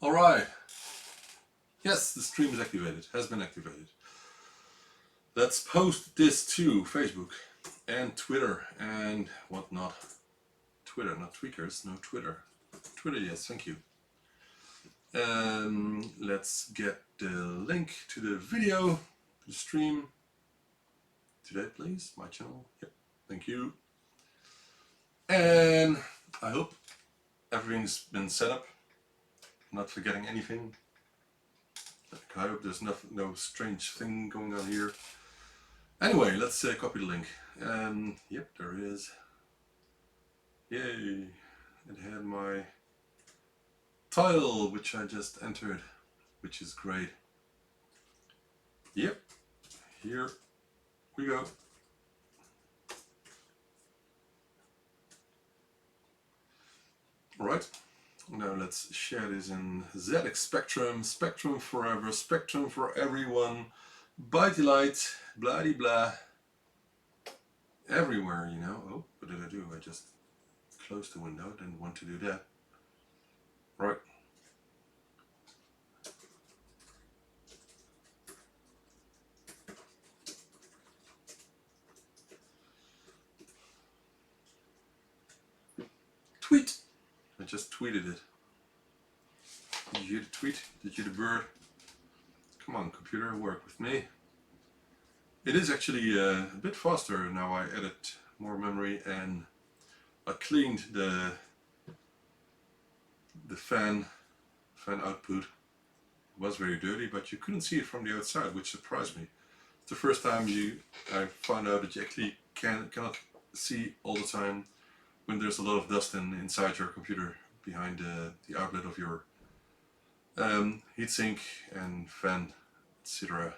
Alright, yes, the stream is activated, has been activated. Let's post this to Facebook and Twitter and whatnot. Twitter, not tweakers, no Twitter. Twitter, yes, thank you. Let's get the link to the video, to the stream. Today, please, my channel. Yep, thank you. And I hope everything's been set up. I'm not forgetting anything. I hope there's no strange thing going on here. Anyway, let's copy the link. Yep, there it is. Yay! It had my title, which I just entered, which is great. Yep, here we go. Alright, now let's share this in ZX Spectrum, Spectrum forever, Spectrum for everyone, ByteDelight, blah de blah, everywhere, you know. Oh, what did I do? I just closed the window, didn't want to do that. Right. Tweet! I just tweeted it. Did you hear the tweet? Did you hear the bird? Come on, computer, work with me. It is actually a bit faster now. I added more memory and I cleaned the fan output. It was very dirty, but you couldn't see it from the outside, which surprised me. It's the first time I found out that you actually cannot see all the time when there's a lot of dust inside your computer behind the outlet of your heatsink and fan, etc.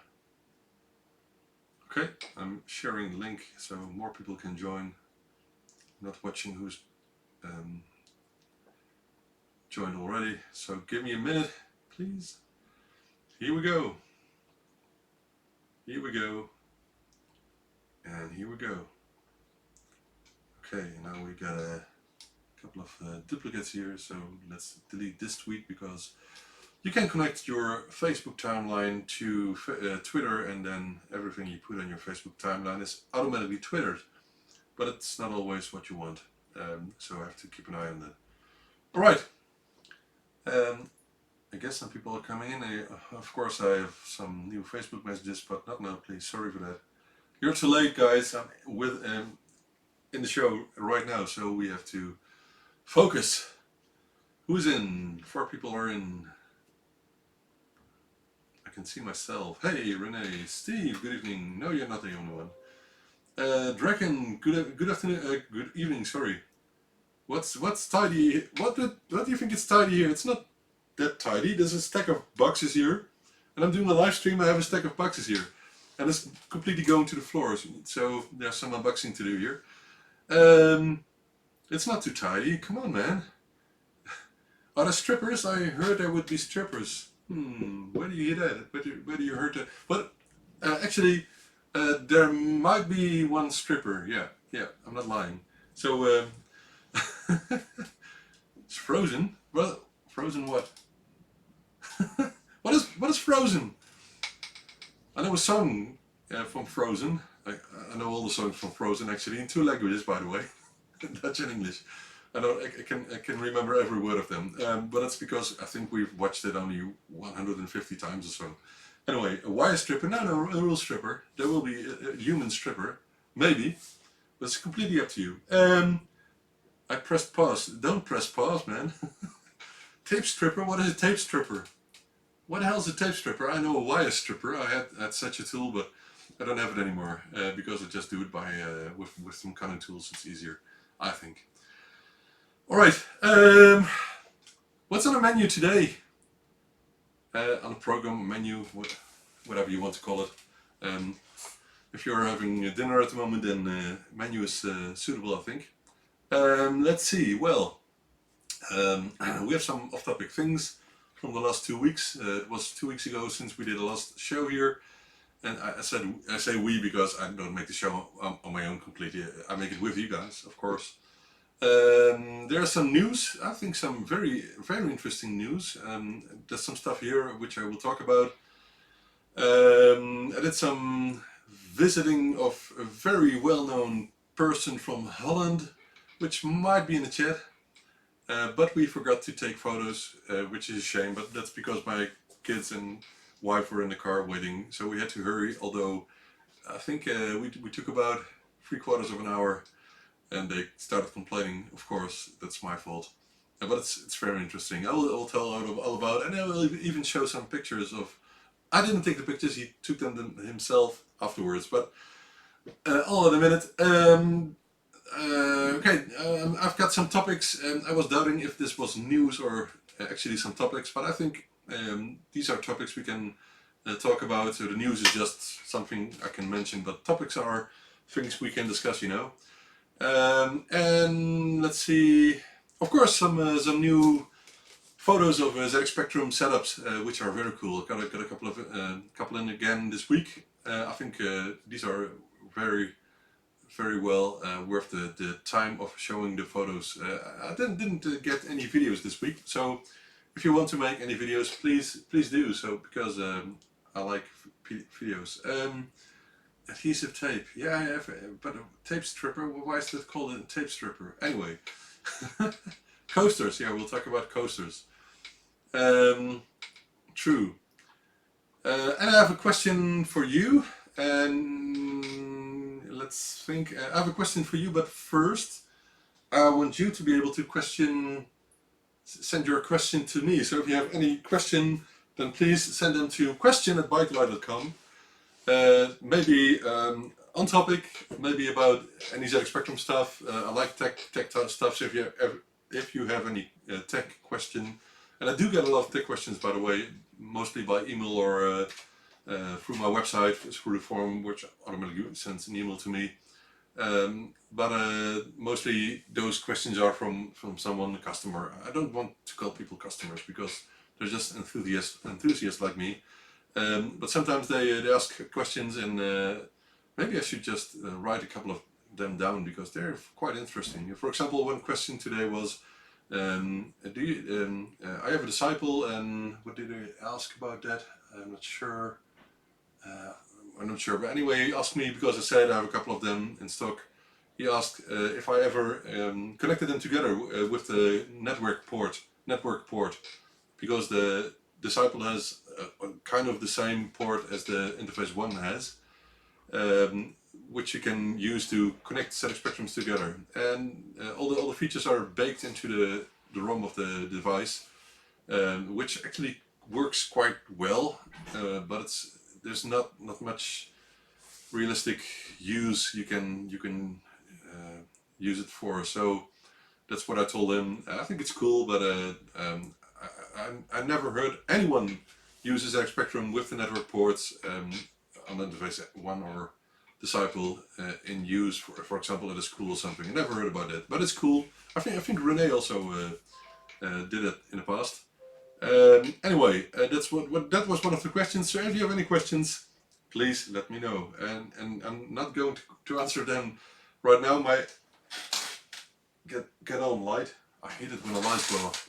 Okay, I'm sharing the link so more people can join. I'm not watching who's joined already, so give me a minute, please. Here we go. Here we go. And here we go. Okay, now we got a couple of duplicates here, so let's delete this tweet because you can connect your Facebook timeline to Twitter, and then everything you put on your Facebook timeline is automatically Twittered, but it's not always what you want, so I have to keep an eye on that. Alright, I guess some people are coming in. Of course I have some new Facebook messages, but not now, please, sorry for that. You're too late, guys. I'm in the show right now, so we have to focus. Who's in? 4 people are in. I can see myself. Hey, Renee, Steve, good evening. No, you're not the only one. Draken, good afternoon, good evening, sorry. What's tidy? What do you think is tidy here? It's not that tidy. There's a stack of boxes here, and I'm doing a live stream. I have a stack of boxes here, and it's completely going to the floors. So there's some unboxing to do here. It's not too tidy. Come on, man. Are there strippers? I heard there would be strippers. Where do you hear that? Where do you heard that? But actually, there might be one stripper. Yeah, I'm not lying. So it's Frozen. Well, Frozen what? What is Frozen? I know a song from Frozen. I know all the songs from Frozen actually in 2 languages, by the way, Dutch and English. I can remember every word of them, but that's because I think we've watched it only 150 times or so. Anyway, a wire stripper? No, a real stripper. There will be a human stripper, maybe, but it's completely up to you. I pressed pause. Don't press pause, man. Tape stripper? What is a tape stripper? What the hell is a tape stripper? I know a wire stripper. I had such a tool, but I don't have it anymore because I just do it by with some cutting tools. It's easier, I think. All right. What's on the menu today? On the program menu, whatever you want to call it. If you're having dinner at the moment, then menu is suitable, I think. Let's see. Well, we have some off-topic things from the last 2 weeks. It was 2 weeks ago since we did the last show here, and I say we because I don't make the show on my own completely. I make it with you guys, of course. There are some news, I think some very, very interesting news. There's some stuff here which I will talk about. I did some visiting of a very well-known person from Holland, which might be in the chat, but we forgot to take photos, which is a shame, but that's because my kids and wife were in the car waiting, so we had to hurry, although I think we took about 3/4 of an hour, and they started complaining. Of course, that's my fault. But it's very interesting. I will tell all about it, and I will even show some pictures of. I didn't take the pictures, he took them himself afterwards, but all in a minute. Okay, I've got some topics, and I was doubting if this was news or actually some topics, but I think these are topics we can talk about. So the news is just something I can mention, but topics are things we can discuss, you know. And let's see, of course, some new photos of ZX Spectrum setups, which are very cool. Got a couple in again this week. I think these are very well worth the time of showing the photos. I didn't get any videos this week, so if you want to make any videos, please do so, because I like videos. Adhesive tape, yeah, I have, but a tape stripper. Why is that called a tape stripper? Anyway, coasters. Yeah, we'll talk about coasters. True. And I have a question for you, and let's think. I have a question for you, but first I want you to be able to send your question to me. So if you have any question, then please send them to question@bytedelight.com. Maybe on topic, maybe about any ZX Spectrum stuff. I like tech stuff, so if you have any tech question, and I do get a lot of tech questions, by the way, mostly by email or through my website, through the form, which automatically sends an email to me. But mostly those questions are from someone, a customer. I don't want to call people customers because they're just enthusiasts like me. But sometimes they ask questions, and maybe I should just write a couple of them down because they're quite interesting. For example, one question today was, I have a disciple, and what did they ask about that? I'm not sure. But anyway, he asked me because I said I have a couple of them in stock. He asked if I ever connected them together with the network port, because the disciple has kind of the same port as the interface 1 has, which you can use to connect ZX Spectrums together, and all the features are baked into the ROM of the device, which actually works quite well, but there's not much realistic use you can use it for. So that's what I told him. I think it's cool, but I never heard anyone use ZX Spectrum with the network ports on interface 1 or disciple in use, for example, at a school or something. I never heard about that, but it's cool. I think Renee also did it in the past. Anyway, that was one of the questions. So if you have any questions, please let me know. And I'm not going to answer them right now. Get on, light. I hate it when the lights go off.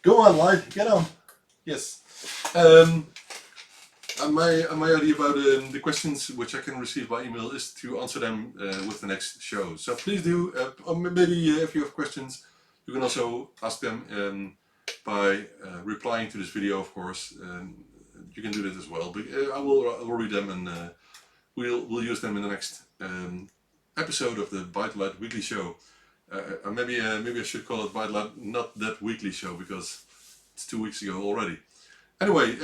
Go on, light. Get on. Yes. My idea about the questions which I can receive by email is to answer them with the next show. So please do. Or maybe if you have questions, you can also ask them by replying to this video, of course. You can do that as well. But I will read them, and we'll use them in the next episode of the ByteDelight weekly show. Maybe I should call it ByteDelight Not That Weekly Show, because it's 2 weeks ago already. Anyway,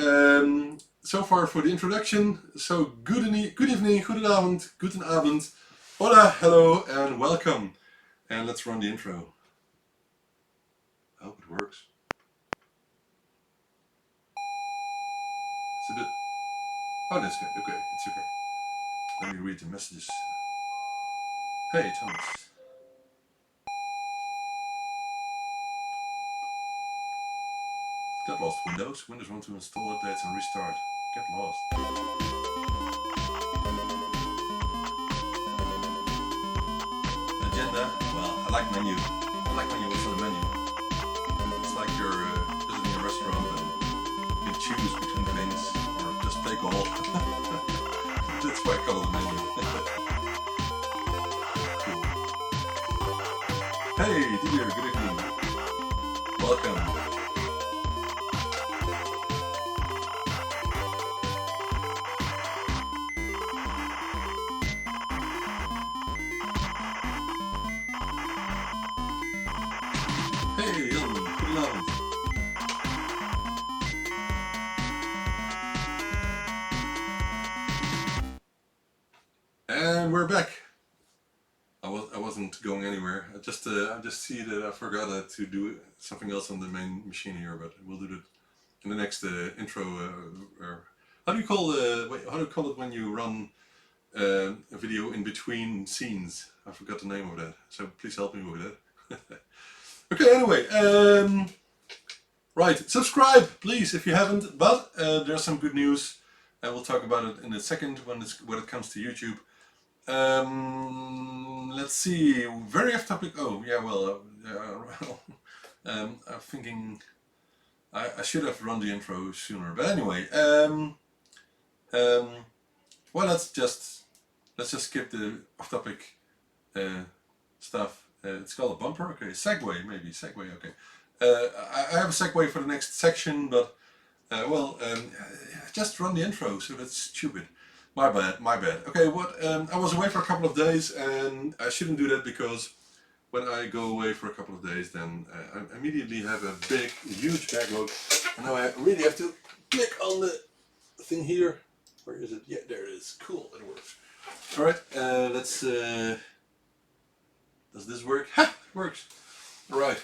so far for the introduction. So good evening, goedenavond, guten Abend, hola, hello, and welcome. And let's run the intro. I hope it works. It's a bit. Oh, that's good. Okay, it's okay. Let me read the messages. Hey, Thomas. Get lost, Windows. Windows want to install updates and restart. Get lost. Agenda. Well, I like menu. choose between things or just take all. That's why I call it a menu. Cool. Hey, dear, good evening. Welcome. Hey, Jan, goedenavond. And we're back. I wasn't going anywhere. I just see that I forgot to do something else on the main machine here, but we'll do that in the next intro. How do you call how do you call it when you run a video in between scenes? I forgot the name of that. So please help me with that. Okay. Anyway, right. Subscribe, please, if you haven't. But there's some good news. We'll talk about it in a second when it comes to YouTube. Let's see. Very off topic. Oh yeah. Well, I'm thinking I should have run the intro sooner. But anyway. Well, let's just skip the off topic stuff. It's called a bumper. Okay. Segue maybe. Segue. Okay. I have a segue for the next section, but just run the intro. So that's stupid. My bad. Okay, I was away for a couple of days, and I shouldn't do that because when I go away for a couple of days, then I immediately have a huge backlog, and now I really have to click on the thing here. Where is it? Yeah, there it is. Cool, it works. All right, let's. Does this work? Ha! It works. All right.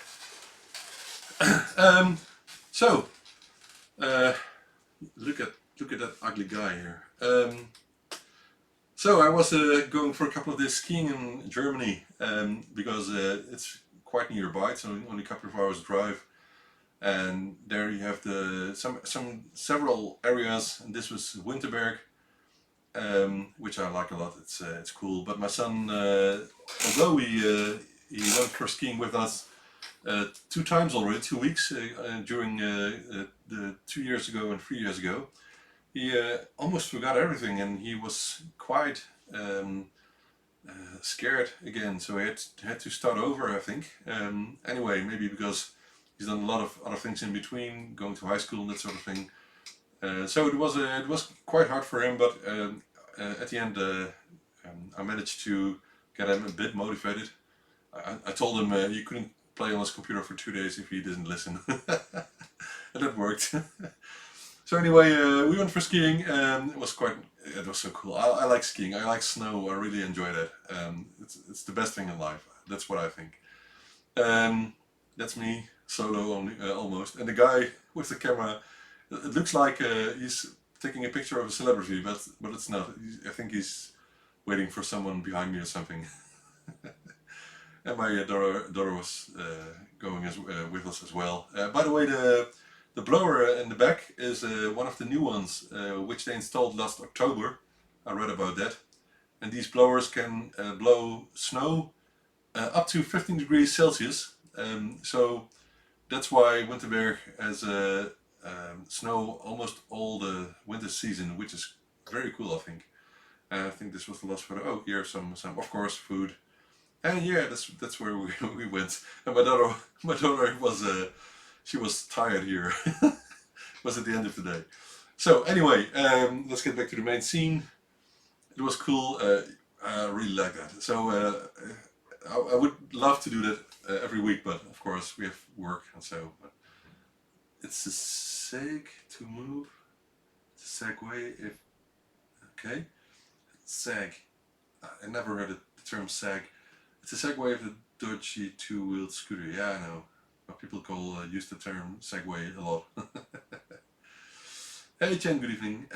Look at that ugly guy here. So I was going for a couple of days skiing in Germany because it's quite nearby. It's only a couple of hours drive, and there you have several areas. And this was Winterberg, which I like a lot. It's cool. But my son, although he went for skiing with us 2 times already, 2 weeks during the 2 years ago and 3 years ago. He almost forgot everything, and he was quite scared again. So he had to start over, I think. Anyway, maybe because he's done a lot of other things in between, going to high school and that sort of thing. So it was quite hard for him, but at the end I managed to get him a bit motivated. I told him he couldn't play on his computer for 2 days if he didn't listen, and that worked. So anyway, we went for skiing, and it was so cool. I like skiing. I like snow. I really enjoy that. It's the best thing in life. That's what I think. That's me, solo only, almost. And the guy with the camera, it looks like he's taking a picture of a celebrity, but it's not. I think he's waiting for someone behind me or something. And my daughter was going with us as well. By the way, the blower in the back is one of the new ones, which they installed last October. I read about that. And these blowers can blow snow up to 15 degrees Celsius. So that's why Winterberg has snow almost all the winter season, which is very cool, I think. I think this was the last photo. Oh, here some of course food. And yeah, that's where we went. And my daughter was she was tired here. Was at the end of the day. So anyway, let's get back to the main scene. It was cool. I really like that. So I would love to do that every week, but of course we have work, and so. But it's a seg to move. It's a segue. Okay, sag. I never heard the term sag. It's a Segway of the dodgy 2-wheeled scooter. Yeah, I know. But people use the term Segway a lot. Hey Chen, good evening.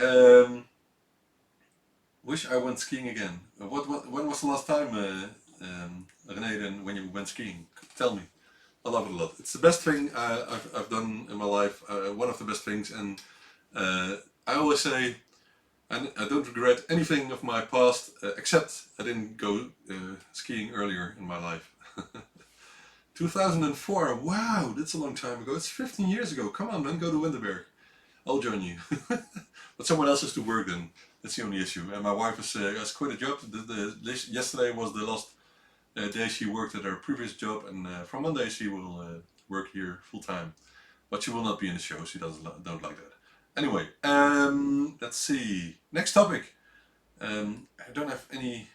Wish I went skiing again. When was the last time, René, then when you went skiing? Tell me. I love it a lot. It's the best thing I've done in my life. One of the best things, and I always say. And I don't regret anything of my past, except I didn't go skiing earlier in my life. 2004, wow, that's a long time ago. It's 15 years ago. Come on, man, go to Winterberg. I'll join you. But someone else has to work then. That's the only issue. And my wife has quit a job. Yesterday was the last day she worked at her previous job, and from Monday she will work here full time. But she will not be in the show. She don't like that. Anyway, let's see. Next topic. I don't have any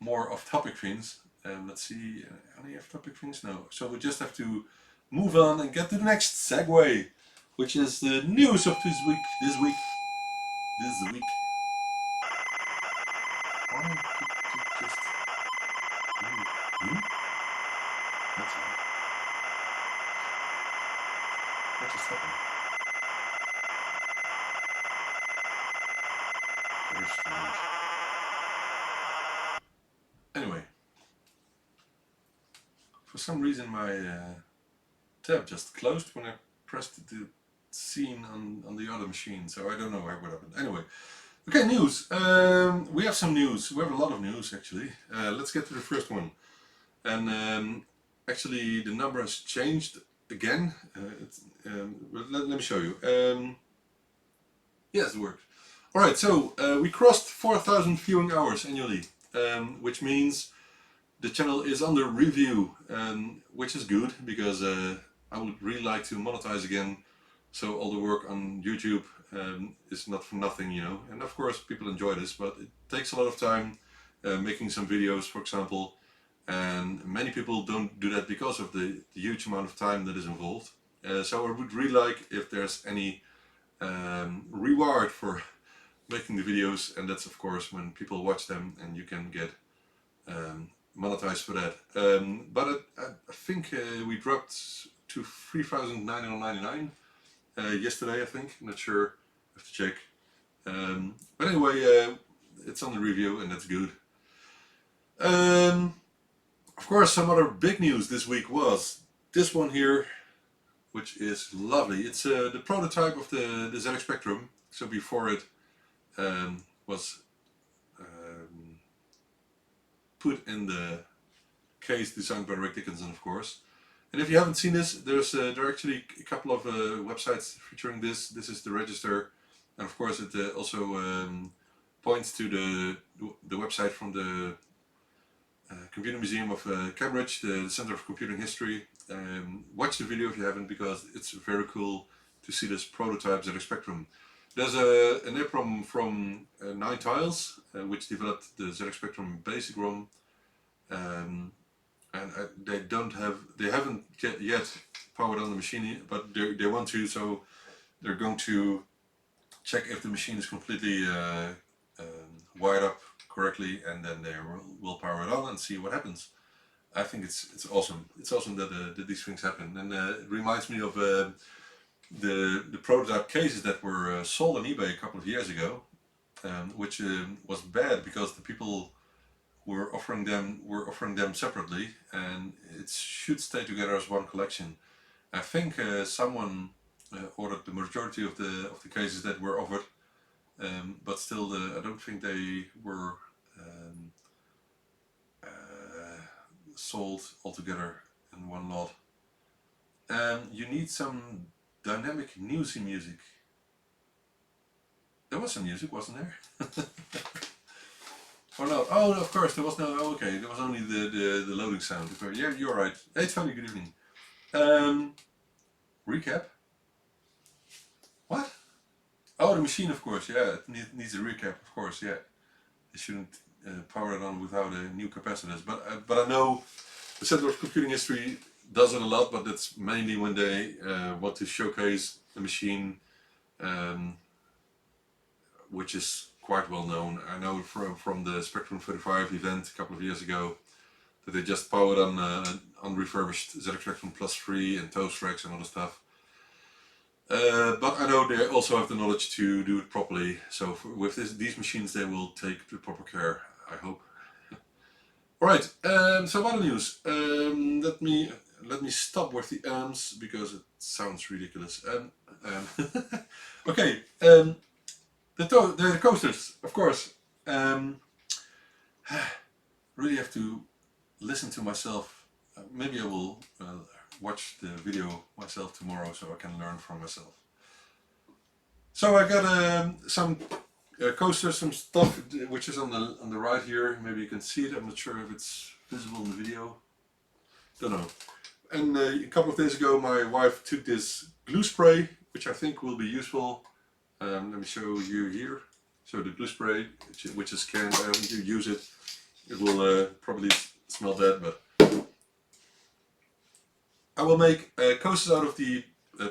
more off-topic things. Let's see. Any off-topic things? No. So we just have to move on and get to the next segue, which is the news of this week. This week. Why did it just... That's right. What just happened? Very strange. Anyway, for some reason my tab just closed when I pressed the scene on the other machine, so I don't know what happened. Anyway, okay, news. We have some news. We have a lot of news actually. Let's get to the first one. And actually the number has changed again. Let me show you. Yes, it worked. Alright, so we crossed 4,000 viewing hours annually, which means the channel is under review, which is good because I would really like to monetize again, so all the work on YouTube is not for nothing, you know. And of course people enjoy this, but it takes a lot of time making some videos, for example, and many people don't do that because of the huge amount of time that is involved. So I would really like if there's any reward for making the videos, and that's of course when people watch them and you can get monetized for that. But I think we dropped to 3,999 yesterday, I think. I'm not sure, I have to check. But anyway, it's on the review and that's good. Of course, some other big news this week was this one here, which is lovely. It's the prototype of the ZX Spectrum. So before it was put in the case designed by Rick Dickinson, of course. And if you haven't seen this, there are actually a couple of websites featuring this. This is the register, and of course it also points to the website from the Computer Museum of Cambridge, the Center of Computing History. Watch the video if you haven't, because it's very cool to see this prototype ZX Spectrum. There's an EEPROM from Nine Tiles, which developed the ZX Spectrum basic ROM, and they haven't yet powered on the machine, but they want to, so they're going to check if the machine is completely wired up correctly, and then they will power it on and see what happens. I think it's awesome. It's awesome that these things happen, and it reminds me of the prototype cases that were sold on eBay a couple of years ago, which was bad because the people who were offering them separately, and it should stay together as one collection. I think someone ordered the majority of the cases that were offered, but still I don't think they were sold altogether in one lot. You need some dynamic newsy music. There was some music, wasn't there? Or not? Oh, of course, there was no. Oh, okay, there was only the loading sound. Yeah, you're right. Hey Tony, good evening. Recap? What? Oh, the machine, of course. Yeah, it needs a recap, of course. Yeah, they shouldn't power it on without a new capacitors. But I know the Center of Computing History does it a lot, but that's mainly when they want to showcase the machine, which is quite well known. I know from the Spectrum 35 event a couple of years ago that they just powered on unrefurbished ZX Spectrum Plus 3 and toast racks and all the stuff. But I know they also have the knowledge to do it properly. So with these machines, they will take the proper care, I hope. Alright, so other news. Let me stop with the ums because it sounds ridiculous. Okay, the coasters, of course. Really have to listen to myself. Maybe I will watch the video myself tomorrow so I can learn from myself. So I got some coasters, some stuff which is on the right here. Maybe you can see it. I'm not sure if it's visible in the video. Don't know. And a couple of days ago, my wife took this glue spray, which I think will be useful. Let me show you here. So the glue spray, which is canned, when you use it, it will probably smell bad, but I will make coasters out of the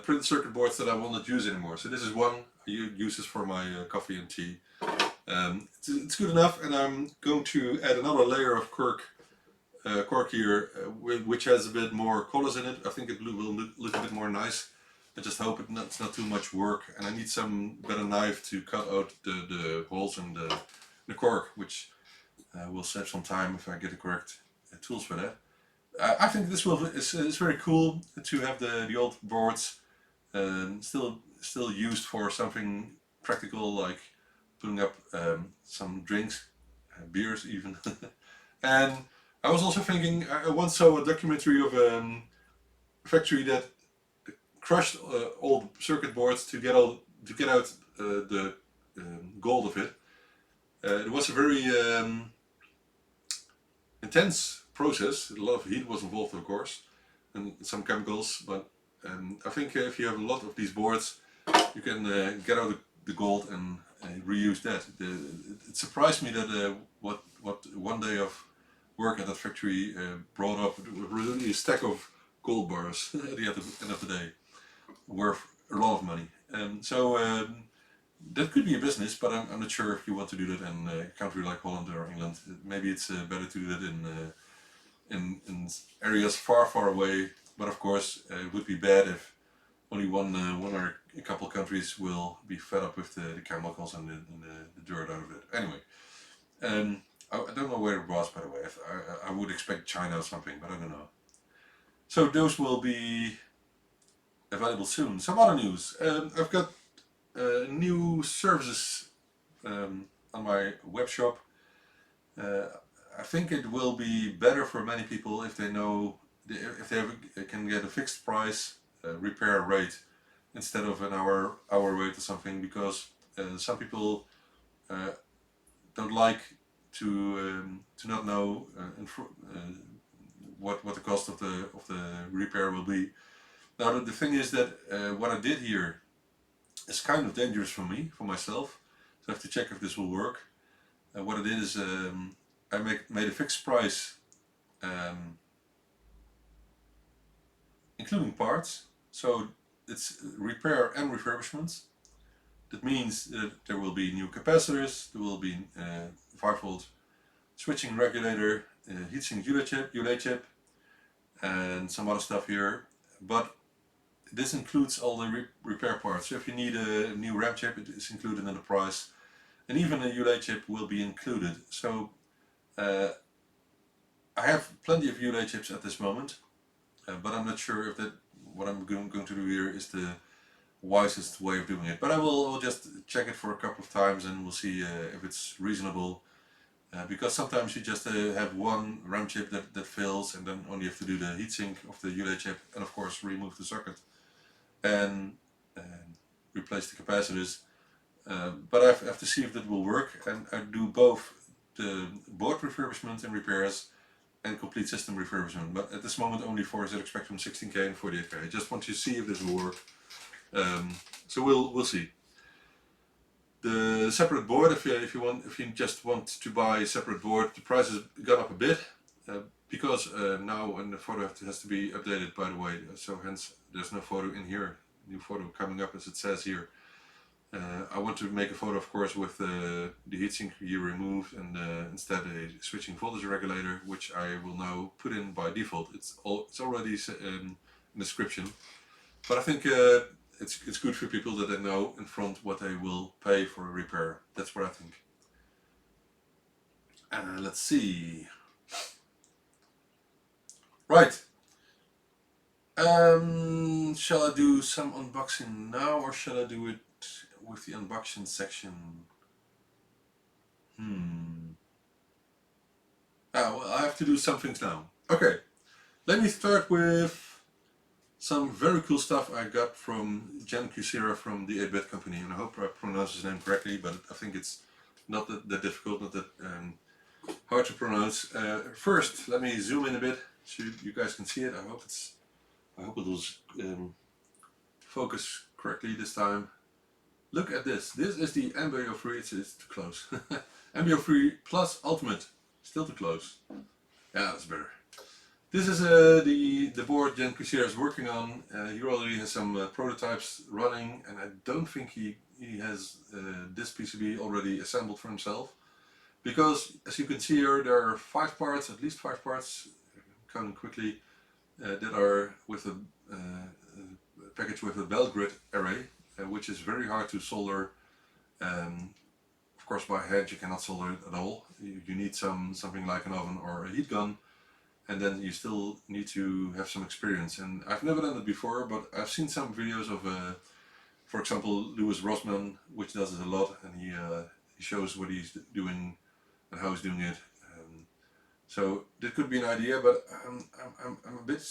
printed circuit boards that I will not use anymore. So this is one. I use this for my coffee and tea. It's good enough, and I'm going to add another layer of cork here, which has a bit more colors in it. I think it will look a bit more nice. I just hope it's not too much work, and I need some better knife to cut out the holes in the cork, which will save some time if I get the correct tools for that. I think this is very cool to have the old boards still used for something practical, like putting up some drinks, beers even. And I was also thinking, I once saw a documentary of a factory that crushed old circuit boards to get out the gold of it. It was a very intense process. A lot of heat was involved, of course, and some chemicals. But I think if you have a lot of these boards, you can get out the gold and reuse that. It surprised me that what one day of work at that factory brought up really a stack of gold bars at the end of the day, worth a lot of money. That could be a business, but I'm not sure if you want to do that in a country like Holland or England. Maybe it's better to do that in areas far away. But of course, it would be bad if only one or a couple countries will be fed up with the chemicals and the dirt out of it. Anyway, I don't know where it was, by the way. I would expect China or something, but I don't know. So those will be available soon. Some other news. I've got new services on my web shop. I think it will be better for many people if they know, if they can get a fixed price repair rate instead of an hour rate or something, because some people don't like to not know what the cost of the repair will be. Now the thing is that what I did here is kind of dangerous for me, for myself. So I have to check if this will work. What I did is I made a fixed price, including parts. So it's repair and refurbishment. That means that there will be new capacitors, there will be 5-volt switching regulator, heatsink ULA chip, and some other stuff here. But this includes all the repair parts. So if you need a new RAM chip, it is included in the price, and even a ULA chip will be included. So I have plenty of ULA chips at this moment, but I'm not sure if what I'm going to do here is the wisest way of doing it. But I'll just check it for a couple of times and we'll see if it's reasonable. Because sometimes you just have one RAM chip that fails, and then only have to do the heatsink of the ULA chip, and of course remove the socket and replace the capacitors. But I have to see if that will work, and I do both the board refurbishment and repairs and complete system refurbishment, but at this moment only for ZX Spectrum 16K and 48K. I just want to see if this will work. So we'll see. The separate board, if you just want to buy a separate board, the price has gone up a bit because now and the photo has to be updated, by the way. So hence there's no photo in here, new photo coming up as it says here. I want to make a photo, of course, with the heatsink you removed, and instead a switching voltage regulator, which I will now put in by default. It's already in the description, but I think it's good for people that they know in front what they will pay for a repair. That's what I think. Let's see. Right. Shall I do some unboxing now, or shall I do it with the unboxing section? Well, I have to do some things now. Okay, let me start with some very cool stuff I got from Jen Kucera from the 8-Bit Company, and I hope I pronounced his name correctly, but I think it's not that difficult, not that hard to pronounce. First, let me zoom in a bit so you guys can see it. I hope it will focus correctly this time. Look at this. This is the embryo-free. It's too close. Embryo-free plus ultimate. Still too close. Yeah, that's better. This is the board Jen Kucera is working on. He already has some prototypes running, and I don't think he has this PCB already assembled for himself. Because, as you can see here, there are 5 parts, at least 5 parts, counting quickly, that are with a package with a bell grid array, which is very hard to solder. Of course, by hand you cannot solder it at all. You need something like an oven or a heat gun, and then you still need to have some experience. And I've never done it before, but I've seen some videos of, for example, Louis Rossmann, which does it a lot, and he shows what he's doing and how he's doing it. So that could be an idea, but I'm a bit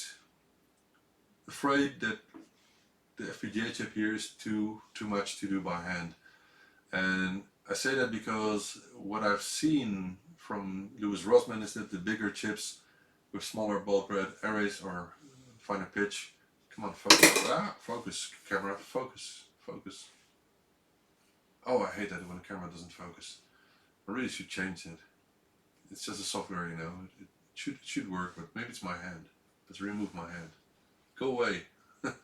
afraid that the FPGA chip here is too much to do by hand. And I say that because what I've seen from Louis Rossmann is that the bigger chips with smaller ball grid arrays or finer pitch. Come on, focus. Focus, camera, focus, focus. Oh, I hate that when the camera doesn't focus. I really should change it. It's just a software, you know. It should work, but maybe it's my hand. Let's remove my hand. Go away. It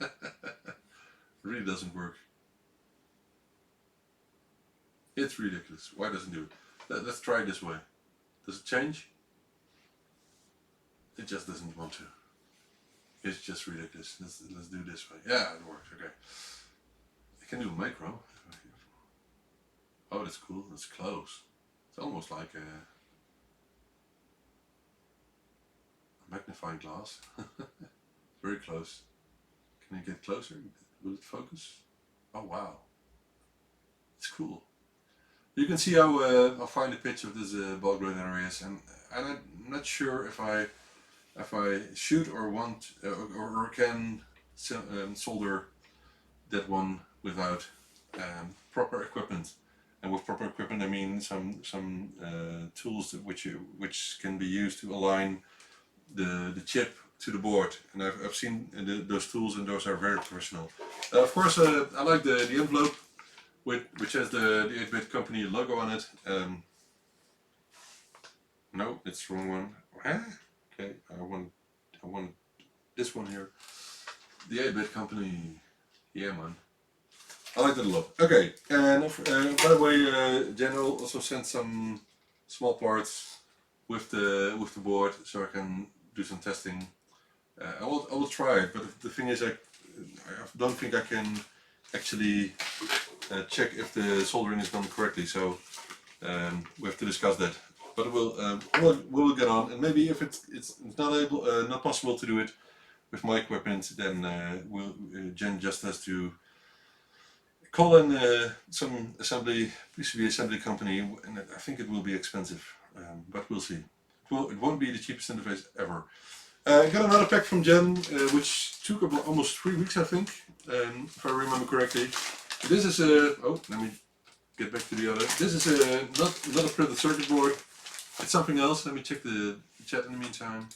really doesn't work. It's ridiculous. Why doesn't it do it? Let's try it this way. Does it change? It just doesn't want to. It's just ridiculous. Let's do it this way. Yeah, it works. Okay. I can do a macro. Oh, that's cool. That's close. It's almost like a magnifying glass. Very close. Can I get closer? Will it focus? Oh wow. It's cool. You can see how fine the pitch of this ball grid area is, and I'm not sure if I should or want or can solder that one without proper equipment. And with proper equipment I mean some tools which can be used to align the chip to the board, and I've seen those tools, and those are very professional. Of course, I like the envelope which has the 8-Bit Company logo on it. No, it's the wrong one. Okay, I want this one here. The 8-Bit Company. Yeah, man. I like that a lot. Okay, and by the way, Jen also sent some small parts with the board, so I can do some testing. I will try it, but the thing is, I don't think I can actually check if the soldering is done correctly. So we have to discuss that. But we'll get on, and maybe if it's not possible to do it with my equipment, then Jen just has to call in some PCB assembly company, and I think it will be expensive, but we'll see. It won't be the cheapest interface ever. I got another pack from Jen, which took about almost 3 weeks, I think, if I remember correctly. This is oh, let me get back to the other. This is not a printed circuit board. It's something else. Let me check the chat in the meantime.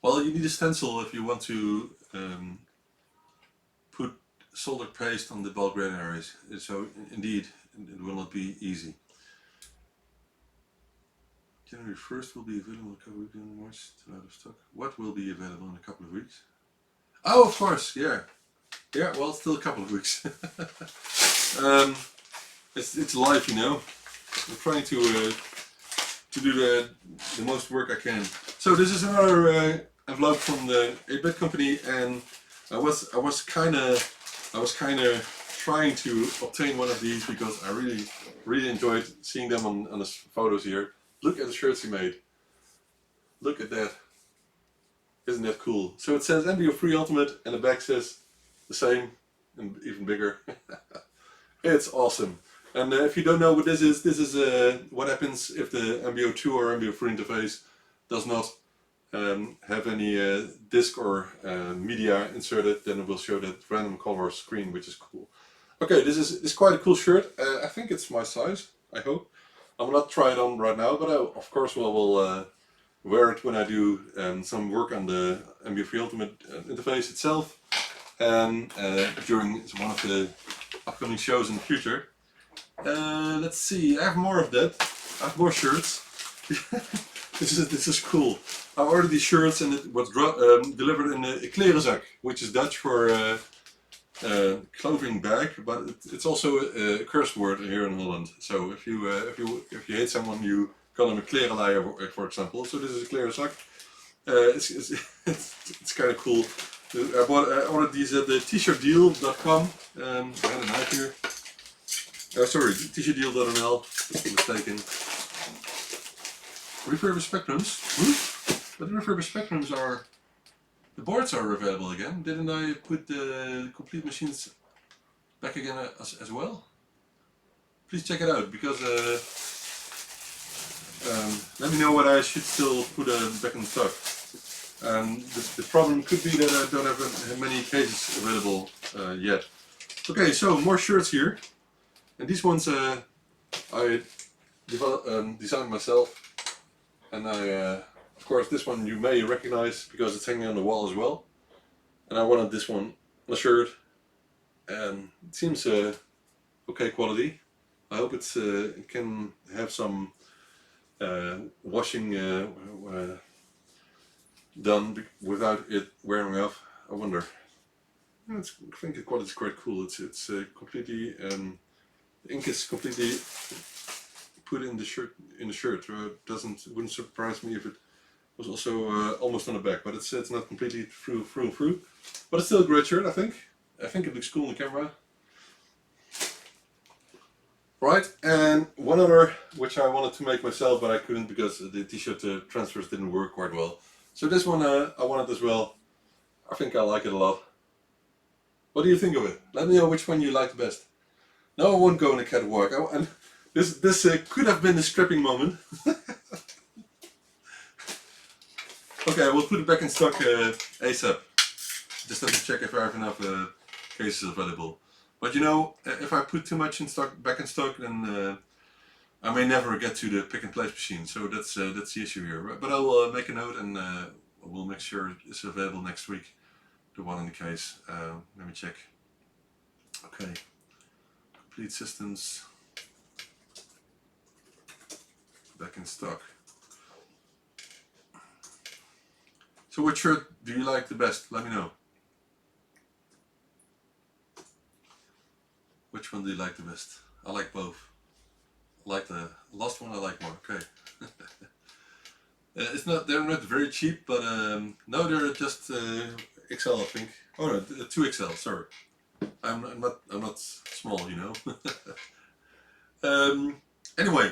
Well, you need a stencil if you want to put soldered paste on the ball grid areas. So indeed, it will not be easy. January 1st will be available in a couple of weeks in March, still out of stock. What will be available in a couple of weeks? Oh, of course, yeah. Yeah, well, still a couple of weeks. It's life, you know. I'm trying to do the most work I can. So this is another envelope from the 8-Bit Company, and I was kind of trying to obtain one of these because I really enjoyed seeing them on the photos here. Look at the shirts he made. Look at that. Isn't that cool? So it says embryo free ultimate, and the back says the same and even bigger. It's awesome. And if you don't know what this is what happens if the MBO2 or MBO3 interface does not have any disk or media inserted, then it will show that random color screen, which is cool. Okay, this is quite a cool shirt. I think it's my size, I hope. I will not try it on right now, but I, of course will wear it when I do some work on the MBO3 Ultimate interface itself, and during one of the upcoming shows in the future. Let's see, I have more of that. I have more shirts. This is cool. I ordered these shirts and it was delivered in a klerenzak, which is Dutch for clothing bag, but it's also a curse word here in Holland. So if you hate someone, you call him a klerenleier, for example. So this is a klerenzak. It's kind of cool. I ordered these at the t-shirtdeal.com. I had a knife here. Sorry, t-shirtdeal.nl. Mistaken. Refurbished spectrums. But the refurbished spectrums are... The boards are available again. Didn't I put the complete machines back again as well? Please check it out, because let me know what I should still put back in stock. The problem could be that I don't have many cases available yet. Okay, so more shirts here. And these ones I designed myself. And of course, this one you may recognize because it's hanging on the wall as well. And I wanted this one on a shirt. And it seems okay quality. I hope it can have some washing done without it wearing off. I wonder. I think the quality is quite cool. It's completely the ink is completely put in the shirt. Wouldn't surprise me if it was also almost on the back, but it's not completely through. But it's still a great shirt, I think. I think it looks cool on the camera. Right, and one other which I wanted to make myself, but I couldn't because the t-shirt transfers didn't work quite well. So this one I wanted as well. I think I like it a lot. What do you think of it? Let me know which one you like the best. No, I won't go in a catwalk. This could have been a stripping moment. Okay, we'll put it back in stock ASAP. Just have to check if I have enough cases available. But you know, if I put too much back in stock, then I may never get to the pick and place machine. So that's the issue here. But I'll make a note and we'll make sure it's available next week. The one in the case. Let me check. Okay. Complete systems. Back in stock. So what shirt do you like the best? Let me know. Which one do you like the best? I like both. I like the last one I like more. Okay. They're not very cheap, but no, they're just XL, I think. Oh no, 2XL, sorry. I'm not small, you know. Anyway.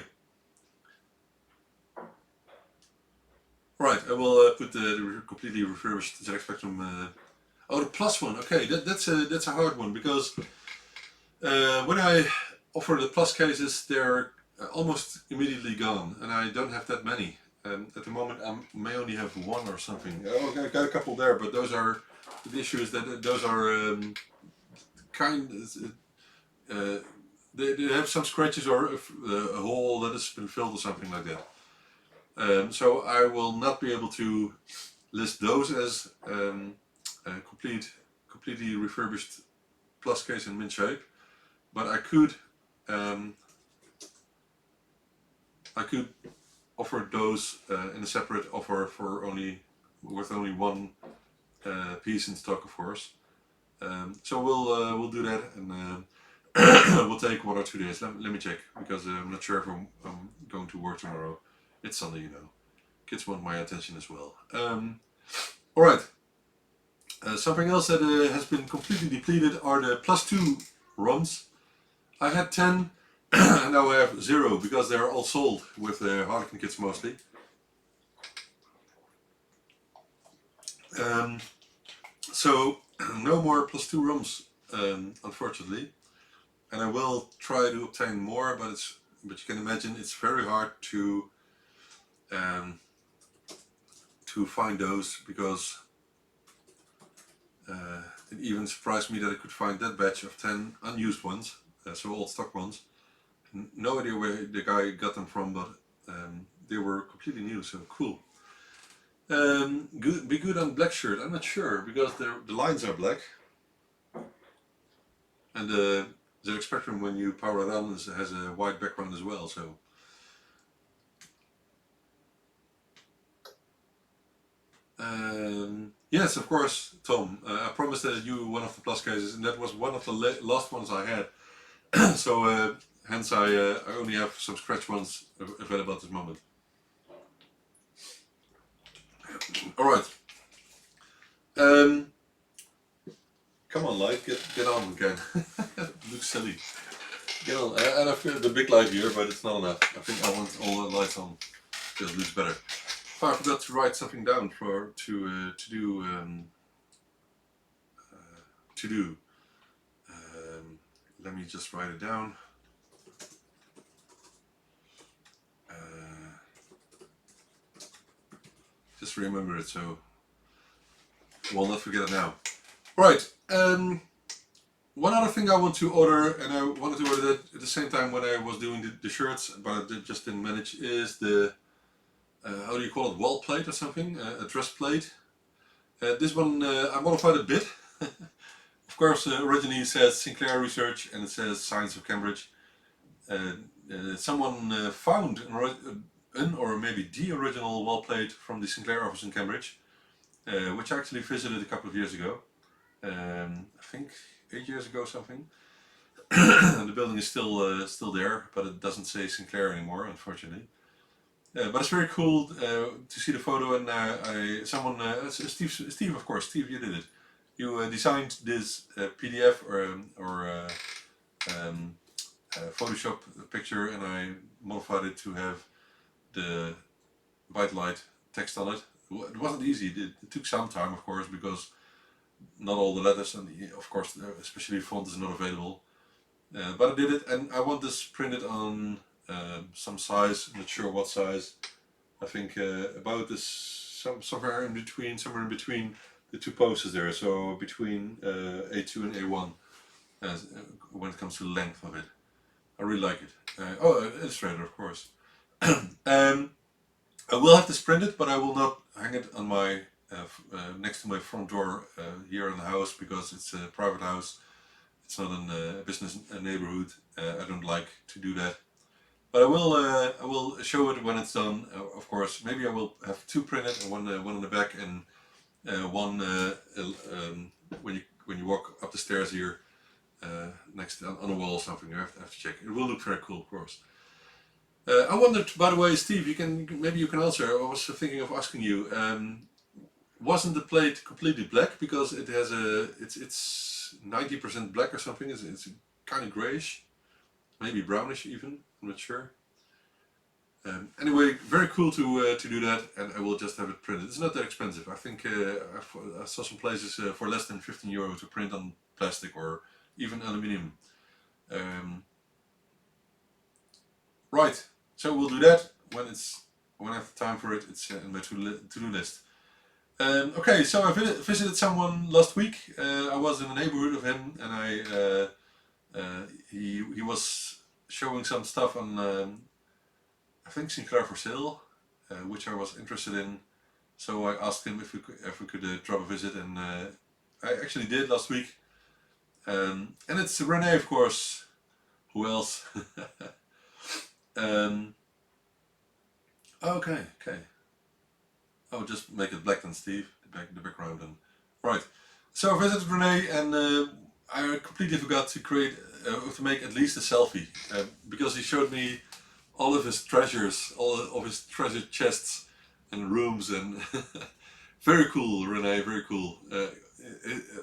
Right, I will put the completely refurbished ZX Spectrum. Oh, the plus one. Okay, that's a hard one because when I offer the plus cases, they're almost immediately gone, and I don't have that many. At the moment, I may only have one or something. Oh, I got a couple there, but those are the issue is that those are they have some scratches or a hole that has been filled or something like that. So I will not be able to list those as completely refurbished plus case in mint shape, but I could offer those in a separate offer for with only one piece in stock, of course. So we'll do that, and we'll take 1 or 2 days. Let me check, because I'm not sure if I'm going to work tomorrow. It's Sunday, you know. Kids want my attention as well. Alright. Something else that has been completely depleted are the +2 ROMs. I had 10 and now I have 0 because they're all sold with Harlequin kits mostly. So no more +2 ROMs, unfortunately. and I will try to obtain more, but you can imagine it's very hard um, to find those, because it even surprised me that I could find that batch of 10 unused ones, so old stock ones. No idea where the guy got them from, but they were completely new, so cool. Be good on black shirt. I'm not sure, because the lines are black, and the spectrum, when you power it on, has a white background as well. So yes, of course, Tom. I promised that you one of the plus cases, and that was one of the last ones I had. So hence I only have some scratch ones available at this moment. All right. Come on, light, get on again. Looks silly. Get on. And I've got the big light here, but it's not enough. I think I want all the lights on. Just looks better. Oh, I forgot to write something down to do. Let me just write it down. Just remember it, so we'll not forget it now. Right. One other thing I want to order, and I wanted to order that at the same time when I was doing the shirts, but I just didn't manage, is the how do you call it, wall plate or something, a dress plate. This one I modified a bit. Of course, originally it says Sinclair Research and it says Science of Cambridge. Someone found an or maybe the original wall plate from the Sinclair office in Cambridge, which I actually visited a couple of years ago. I think 8 years ago or something. The building is still there, but it doesn't say Sinclair anymore, unfortunately. But it's very cool to see the photo, and Steve, of course, Steve, you did it. You designed this PDF or Photoshop picture, and I modified it to have the ByteDelight text on it. It wasn't easy. It took some time, of course, because not all the letters, and of course, especially font, is not available. But I did it, and I want this printed on some size. I'm not sure what size. I think about this somewhere in between the two posters there. So between A2 and A1 when it comes to the length of it. I really like it. Illustrator, of course. I will have this printed, but I will not hang it on my next to my front door here in the house, because it's a private house. It's not a business neighborhood. I don't like to do that. But I will show it when it's done. Of course, maybe I will have two printed, one on the back, and one when you walk up the stairs here, next on a wall or something. You have to check. It will look very cool, of course. I wondered, by the way, Steve, maybe you can answer. I was thinking of asking you. Wasn't the plate completely black, because it has it's 90% black or something? It's kind of grayish, maybe brownish even. I'm not sure. Anyway, very cool to do that, and I will just have it printed. It's not that expensive. I think I saw some places for less than €15 to print on plastic or even aluminium. Right, so we'll do that when I have time for it. It's in my to-do list. Okay, so I visited someone last week. I was in the neighborhood of him, and he was showing some stuff on I think Sinclair for sale, which I was interested in. So I asked him if we could drop a visit, and I actually did last week. And it's Renee, of course. Who else? Okay. I'll just make it black then, Steve. The background then. Right. So I visited Renee, and I completely forgot to make at least a selfie, because he showed me all of his treasures, all of his treasure chests and rooms, and very cool, Renee, very cool.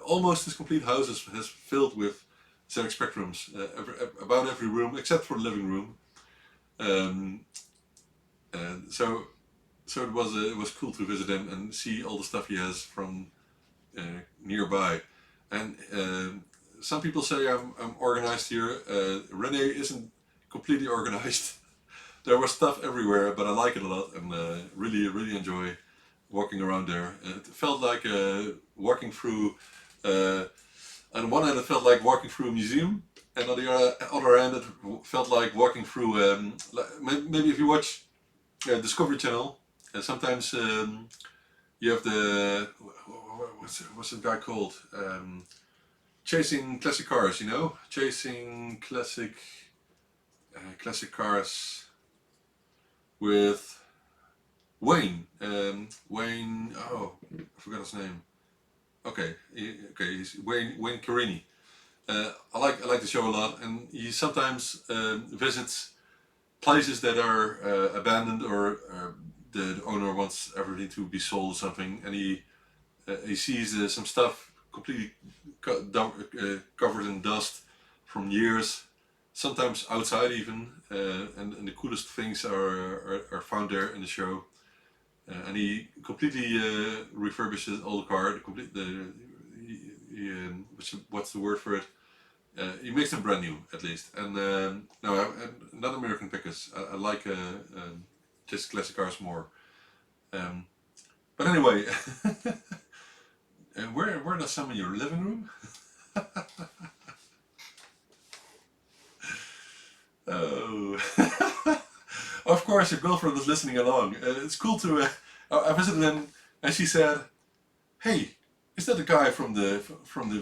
Almost his complete house is filled with ZX Spectrums, about every room except for the living room. So it was cool to visit him and see all the stuff he has from nearby, and some people say I'm organized here. Rene isn't completely organized. There was stuff everywhere, but I like it a lot and really enjoy walking around there. It felt like walking through. On one hand, it felt like walking through a museum, and on the other hand, it felt like walking through. Maybe if you watch Discovery Channel, sometimes you have the what's the guy called? Chasing classic cars, you know, chasing classic cars with Wayne. Wayne. Oh, I forgot his name. Okay, he's Wayne Carini. I like the show a lot, and he sometimes visits places that are abandoned or the owner wants everything to be sold or something, and he sees some stuff completely covered in dust from years, sometimes outside even, and the coolest things are found there in the show. And he completely refurbishes all the car. What's the word for it? He makes them brand new, at least. And no, not American pickers. I like just classic cars more. But anyway, where does some in your living room? Oh. Of course, your girlfriend is listening along. It's cool to. I visited them, and she said, "Hey, is that the guy from the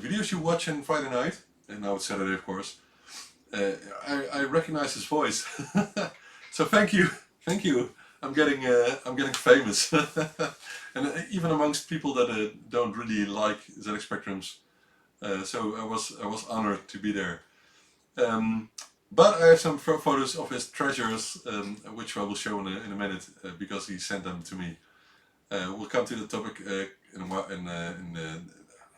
videos you watch on Friday night?" And now it's Saturday, of course. I recognize his voice, so thank you. I'm getting famous, and even amongst people that don't really like ZX Spectrums. So I was honored to be there. But I have some photos of his treasures, which I will show in a minute because he sent them to me. We'll come to the topic in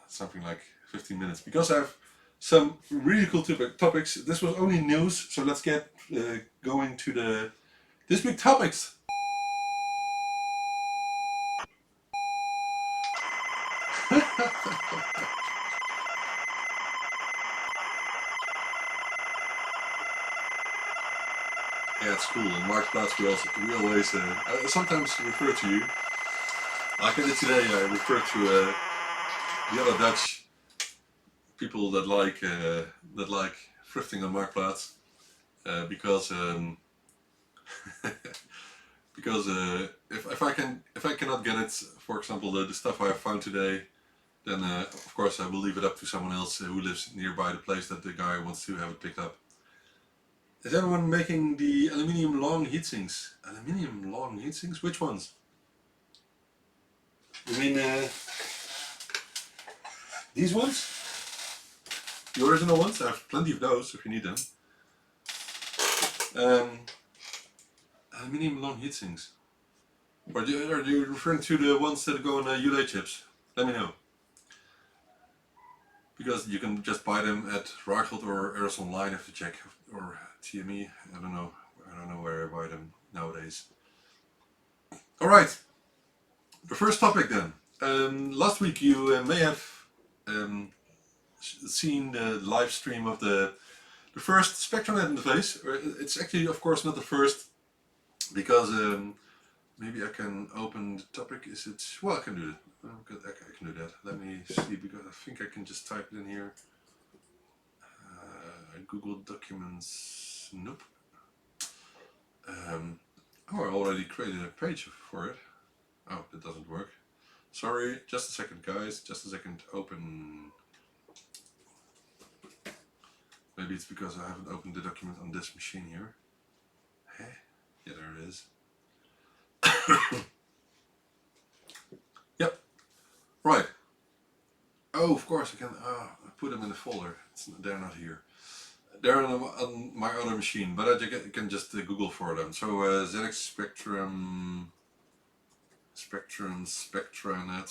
something like 15 minutes because I have some really cool topics. This was only news, so let's get going to this week topics. Yeah, it's cool. In Marktplaats we always I sometimes refer to you. Like I did today, I refer to the other Dutch people that like thrifting on Marktplaats because because if I cannot get it, for example the stuff I have found today, then of course I will leave it up to someone else who lives nearby the place that the guy wants to have it picked up. Is anyone making the aluminium long heatsinks? Aluminium long heatsinks? Which ones? You mean these ones? The original ones? I have plenty of those if you need them. Aluminium long heatsinks. Or are you referring to the ones that go in ULA chips? Let me know. Because you can just buy them at Reichelt or Eros Online if you check, or TME. I don't know where I buy them nowadays. All right. The first topic then. Last week you may have seen the live stream of the first SpectraNet interface. It's actually, of course, not the first because maybe I can open the topic. Is it? Well, I can do it. I can do that. Let me see, because I think I can just type it in here. Google Documents. Nope. Oh, I already created a page for it. Oh, that doesn't work. Sorry, just a second, guys. Just a second. Open. Maybe it's because I haven't opened the document on this machine here. Hey, yeah, there it is. Yep. Right. Oh, of course I can put them in the folder. They're not here. They're on my other machine, but I can just Google for them. So ZX Spectrum, SpectraNet.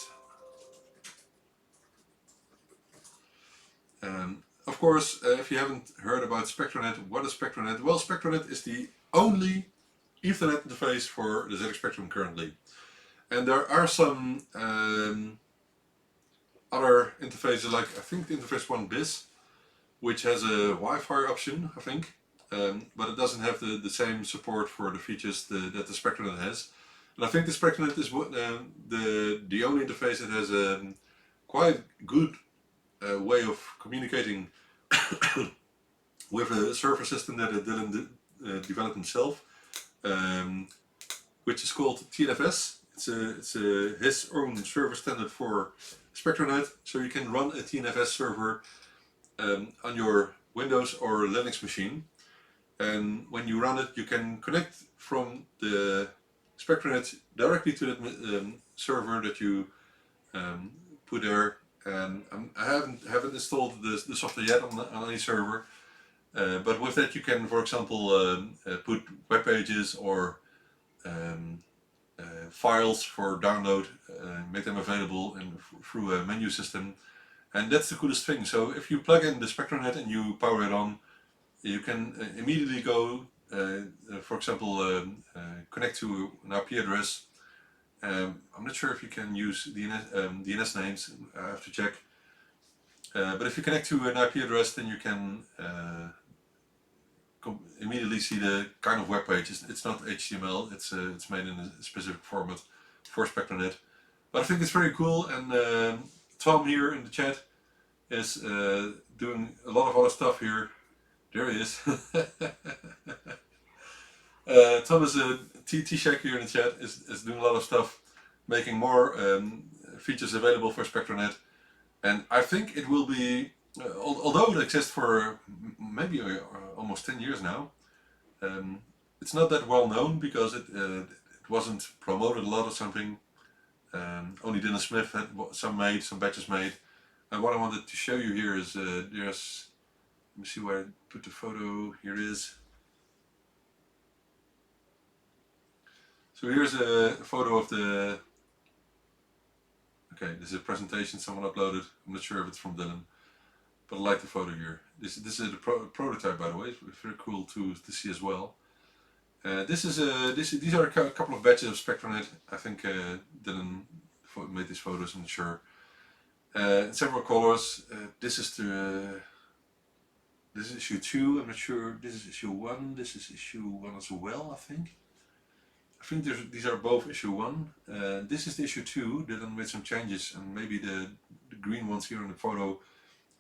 Of course, if you haven't heard about SpectraNet, what is SpectraNet? Well, SpectraNet is the only Ethernet interface for the ZX Spectrum currently. And there are some other interfaces, like I think the interface 1 bis, which has a Wi-Fi option, I think, but it doesn't have the same support for the features that the SpectraNet has. And I think the SpectraNet is the only interface that has a quite good way of communicating with a server system that Dylan developed himself, which is called TNFS. It's his own server standard for SpectraNet, so you can run a TNFS server on your Windows or Linux machine. And when you run it, you can connect from the SpectraNet directly to that server that you put there. And I haven't installed the software yet on any server, but with that you can, for example, put web pages or files for download, make them available through a menu system, and that's the coolest thing. So if you plug in the SpectraNet and you power it on, you can immediately go, for example, connect to an IP address. I'm not sure if you can use DNS names, I have to check. But if you connect to an IP address, then you can immediately see the kind of web page. It's not HTML, it's made in a specific format for SpectraNet. But I think it's very cool, and Tom here in the chat is doing a lot of other stuff here. There he is. Tom is a T-Shack here in the chat, is doing a lot of stuff, making more features available for SpectraNet. And I think it will be, although it exists for maybe almost 10 years now, it's not that well known because it wasn't promoted a lot or something. Only Dylan Smith had some batches made. And what I wanted to show you here is there's, let me see where I put the photo, here it is. So here's a photo of the, okay, this is a presentation someone uploaded. I'm not sure if it's from Dylan, but I like the photo here. This is a prototype, by the way. It's very cool to see as well. These are a couple of batches of SpectraNet. I think Dylan made these photos, I'm not sure. In several colors. This is issue 2. I'm not sure. This is issue 1. This is issue 1 as well, I think. I think these are both issue 1. This is the issue 2. Dylan made some changes, and maybe the green ones here in the photo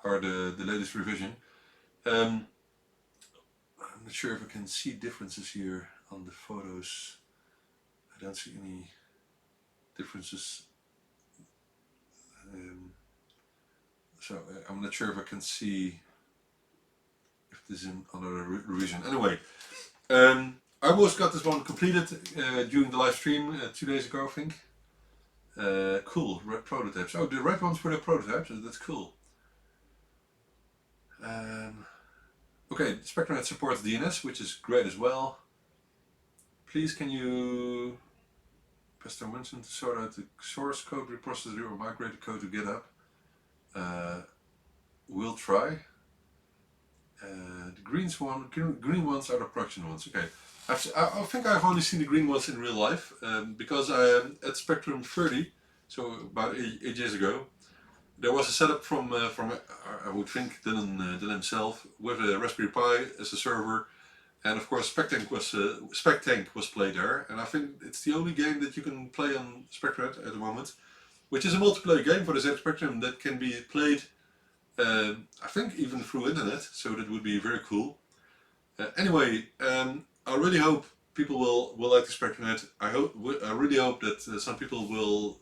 are the latest revision. I'm not sure if I can see differences here on the photos. I don't see any differences. So I'm not sure if I can see if this is another revision. Anyway, I almost got this one completed during the live stream 2 days ago, I think. Cool, red prototypes. Oh, the red ones were the prototypes. That's cool. Okay, SpectraNet supports DNS, which is great as well. Please, can you, Pastor mentioned, sort out the source code repository or migrate the code to GitHub? We'll try. The green ones are the production ones. Okay, I think I've only seen the green ones in real life because at Spectrum 30, so about 8 years ago, there was a setup from I would think Dylan himself with a Raspberry Pi as a server, and of course SpecTank was played there, and I think it's the only game that you can play on SpectraNet at the moment, which is a multiplayer game for the ZX Spectrum that can be played, I think even through internet, so that would be very cool. Anyway, I really hope people will like the SpectraNet. I really hope that some people will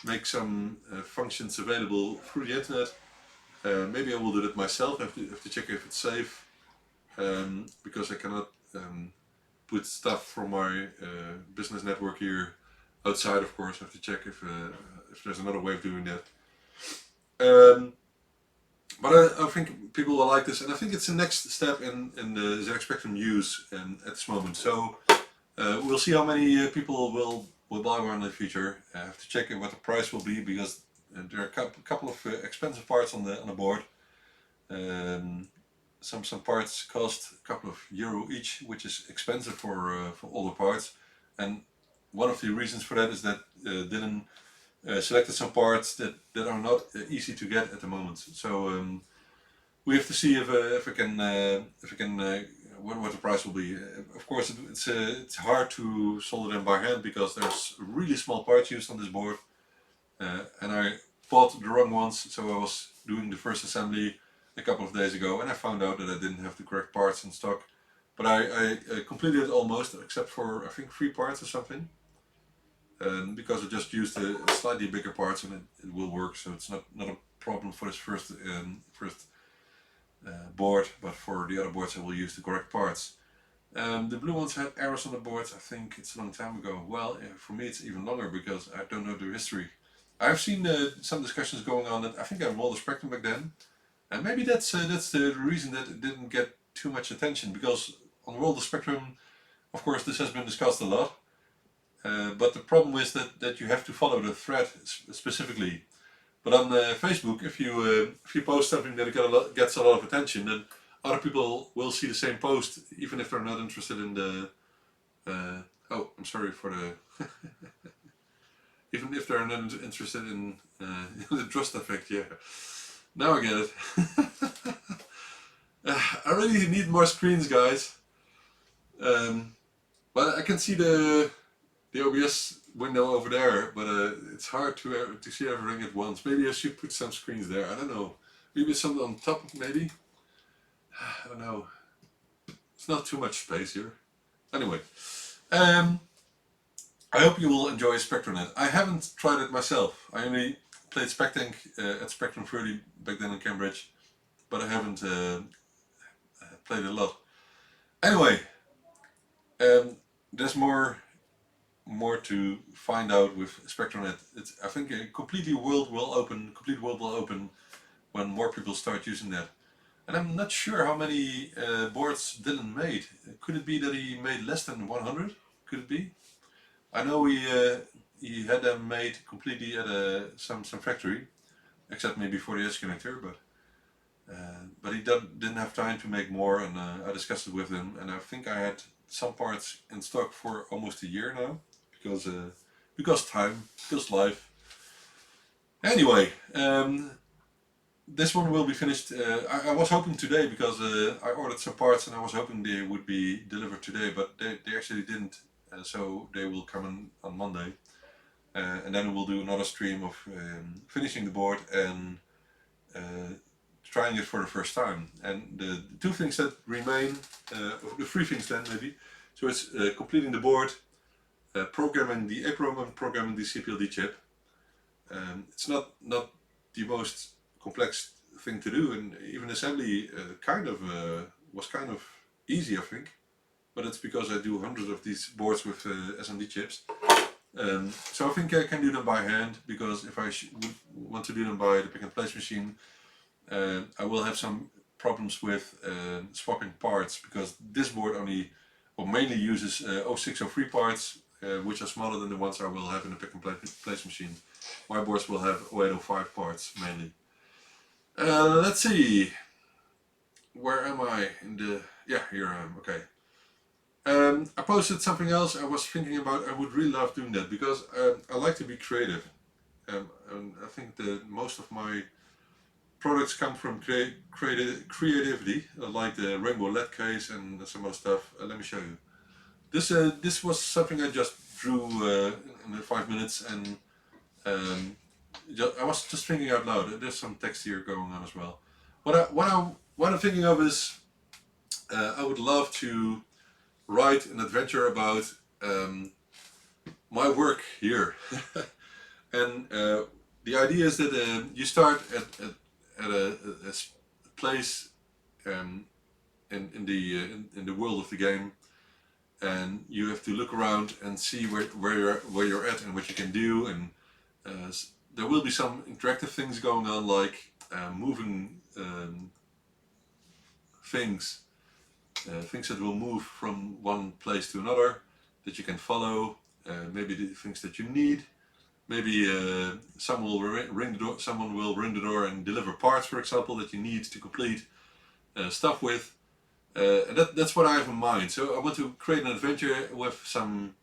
make some functions available through the internet. Maybe I will do that myself. I have to check if it's safe, because I cannot put stuff from my business network here outside. Of course, I have to check if there's another way of doing that. But I think people will like this, and I think it's the next step in the ZX Spectrum use at this moment. So we'll see how many people will buy one in the future. I have to check what the price will be, because there are a couple of expensive parts on the board. Some parts cost a couple of euro each, which is expensive for all the parts. And one of the reasons for that is that Dylan selected some parts that are not easy to get at the moment. So we have to see if I can what the price will be. Of course, it's hard to solder them by hand because there's really small parts used on this board, and I bought the wrong ones. So I was doing the first assembly a couple of days ago, and I found out that I didn't have the correct parts in stock. But I completed it almost, except for I think 3 parts or something. Because I just used a slightly bigger parts and it will work, so it's not a problem for this first board, but for the other boards I will use the correct parts. The blue ones had errors on the boards. I think it's a long time ago. Well, for me it's even longer because I don't know the history. I've seen some discussions going on that I think I rolled the Spectrum back then, and maybe that's the reason that it didn't get too much attention, because on Roll the Spectrum, of course, this has been discussed a lot. But the problem is that you have to follow the thread specifically. But on Facebook, if you post something that gets a lot of attention, then other people will see the same post, even if they're not interested in the. Oh, I'm sorry for the. Even if they're not interested in the trust effect, yeah. Now I get it. I really need more screens, guys. But I can see the OBS window over there, but it's hard to see everything at once. Maybe I should put some screens there. I don't know. Maybe something on top, maybe. I don't know. It's not too much space here. Anyway, I hope you will enjoy SpectrumNet. I haven't tried it myself. I only played SpecTank at Spectrum 30 back then in Cambridge, but I haven't played a lot. Anyway, there's more to find out with SpectrumNet. I think a complete world will open when more people start using that. And I'm not sure how many boards Dylan made. Could it be that he made less than 100? Could it be? I know he had them made completely at some factory, except maybe for the edge connector, but he didn't have time to make more, and I discussed it with him, and I think I had some parts in stock for almost a year now, because time, because life. Anyway, this one will be finished. I was hoping today, because I ordered some parts and I was hoping they would be delivered today, but they actually didn't, so they will come on Monday. And then we'll do another stream of finishing the board and trying it for the first time. And the 2 things that remain, the 3 things then maybe, so it's completing the board, programming the EEPROM and programming the CPLD chip. It's not the most complex thing to do, and even assembly was kind of easy, I think. But it's because I do hundreds of these boards with SMD chips. So I think I can do them by hand, because if I would want to do them by the pick and place machine, I will have some problems with swapping parts, because this board mainly uses 0603 parts, which are smaller than the ones I will have in the pick and place machine. My boards will have 0805 parts mainly. Let's see. Where am I? Yeah, here I am. Okay. I posted something else I was thinking about. I would really love doing that, because I like to be creative. And I think that most of my products come from creativity, like the rainbow LED case and some other stuff. Let me show you. This was something I just drew in 5 minutes, and I was just thinking out loud. There's some text here going on as well. What I'm thinking of is I would love to write an adventure about my work here. And the idea is that you start at a place in the world of the game, and you have to look around and see where you're at and what you can do, and there will be some interactive things going on, like moving things that will move from one place to another, that you can follow, maybe the things that you need. Maybe someone will ring the door and deliver parts, for example, that you need to complete stuff with. And that's what I have in mind. So I want to create an adventure with some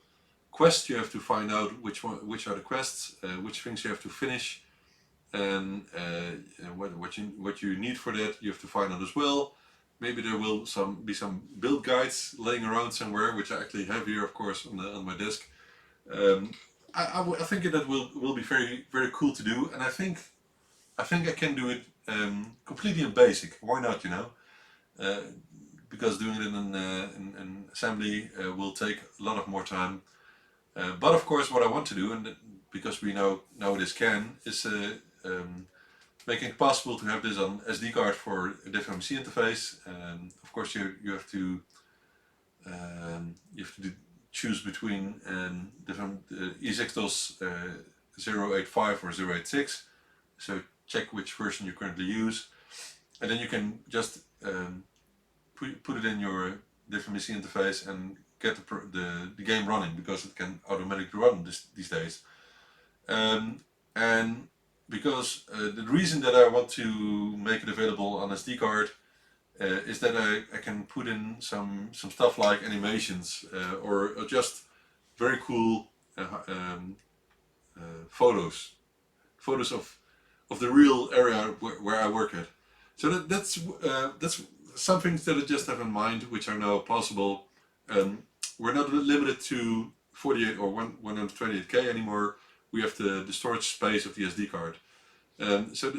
quests. You have to find out which are the quests, which things you have to finish, and what you need for that you have to find out as well. Maybe there will be some build guides laying around somewhere, which I actually have here, of course, on my desk. Um, I think that will be very cool to do, and I think I can do it completely in BASIC. Why not? Uh, because doing it in assembly will take a lot of more time. But of course, what I want to do, and because we nowadays can, is making it possible to have this on SD card for a different MC interface. Of course, you have to choose between different eXXDOS 085 or 086. So check which version you currently use, and then you can just put it in your different MC interface and get the game running, because it can automatically run these days. And because the reason that I want to make it available on SD card is that I can put in some stuff like animations or just very cool photos of the real area where I work at. So that's some things that I just have in mind, which are now possible. We're not limited to 48 or 128K anymore. We have the storage space of the SD card. So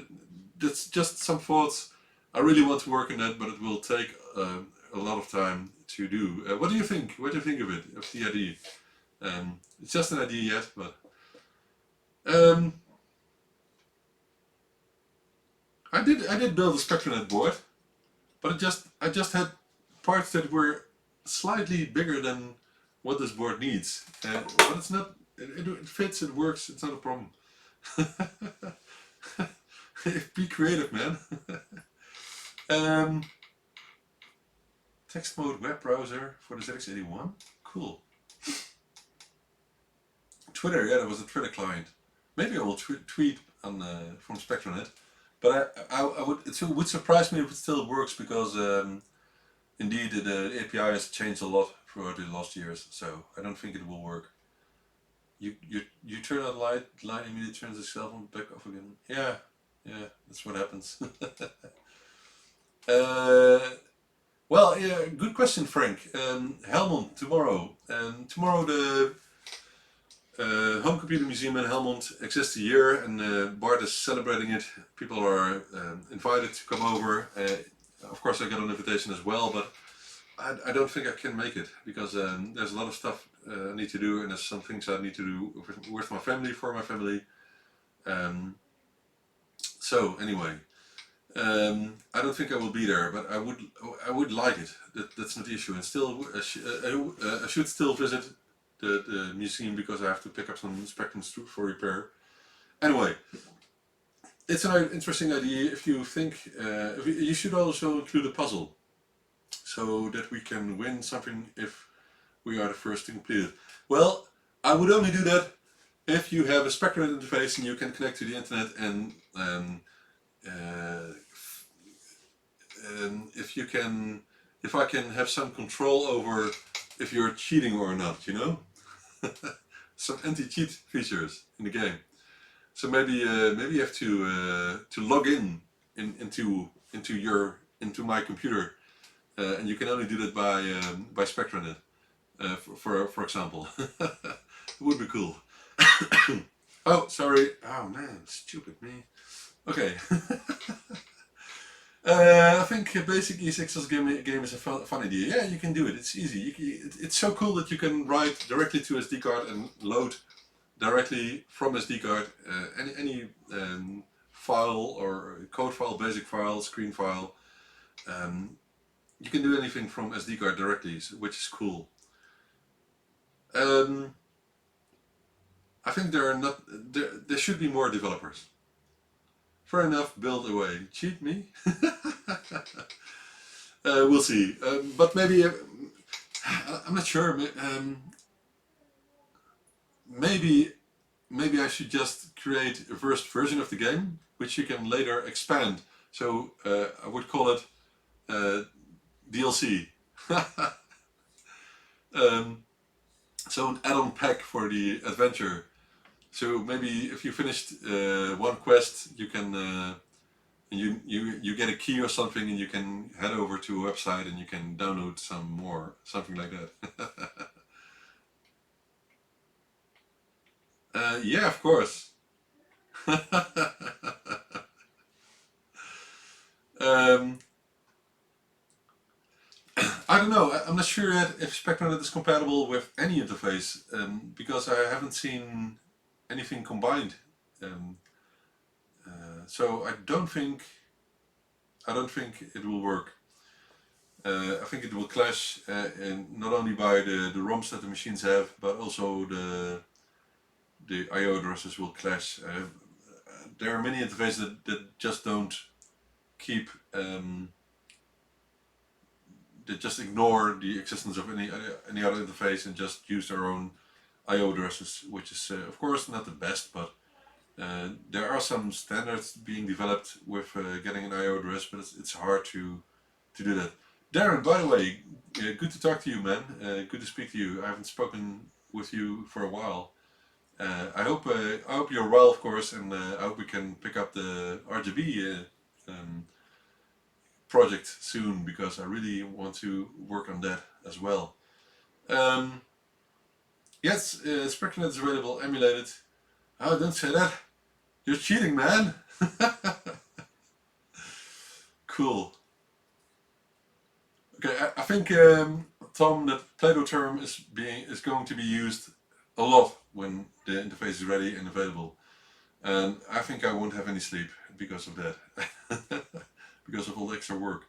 that's just some thoughts. I really want to work on that, but it will take a lot of time to do. What do you think? What do you think of it, of the idea? It's just an idea yet, but I did build a SpectraNet board, but I just had parts that were slightly bigger than what this board needs. But it's not. It fits. It works. It's not a problem. Be creative, man. Text mode web browser for the ZX81. Cool. Twitter, yeah, that was a Twitter client. Maybe I will tweet on from SpectraNet, but I would, it would surprise me if it still works, because indeed the API has changed a lot throughout the last years, so I don't think it will work. You turn on light immediately turns itself on back off again. Yeah, that's what happens. Well, yeah, good question, Frank. Helmond tomorrow. Tomorrow the Home Computer Museum in Helmond exists a year, and Bart is celebrating it. People are invited to come over. Of course, I got an invitation as well, but I don't think I can make it, because there's a lot of stuff I need to do, and there's some things I need to do with my family, for my family. So anyway, I don't think I will be there, but I would like it. That's not the issue, and still I should still visit the museum, because I have to pick up some Spectrum for repair. Anyway, it's an interesting idea. If you think you should also include a puzzle, so that we can win something if we are the first to complete it. Well, I would only do that if you have a SpectraNet interface and you can connect to the internet, and if I can have some control over if you're cheating or not, some anti-cheat features in the game. So maybe you have to log into my computer, and you can only do that by SpectraNet, for example. It would be cool. Oh, sorry. Oh man, stupid me. Okay. I think basic eXXDOS game is a fun idea. Yeah, you can do it. It's easy. It's so cool that you can write directly to SD card and load directly from SD card any file or code file, basic file, screen file. You can do anything from SD card directly, which is cool. I think there should be more developers. Fair enough, build away. Cheat me? We'll see. But maybe, I'm not sure. Maybe I should just create a first version of the game, which you can later expand. So I would call it DLC. So an add-on pack for the adventure. So maybe if you finished one quest, you can you get a key or something, and you can head over to a website and you can download some more, something like that. Yeah, of course. um, I don't know. I'm not sure yet if SpectraNet is compatible with any interface, because I haven't seen anything combined. Um, so I don't think it will work. I think it will clash, and not only by the ROMs that the machines have, but also the I/O addresses will clash. There are many interfaces that just don't keep that just ignore the existence of any other interface and just use their own I/O addresses, which is of course not the best, but there are some standards being developed with getting an I/O address, but it's hard to do that. Darren, by the way, good to talk to you, man. Good to speak to you. I haven't spoken with you for a while. I hope you're well, of course, and I hope we can pick up the RGB project soon, because I really want to work on that as well. Um, yes, SpectraNet is available, emulated. Oh, don't say that. You're cheating, man. Cool. Okay, I think Tom, that Play-Doh term is going to be used a lot when the interface is ready and available, and I think I won't have any sleep because of that, because of all the extra work.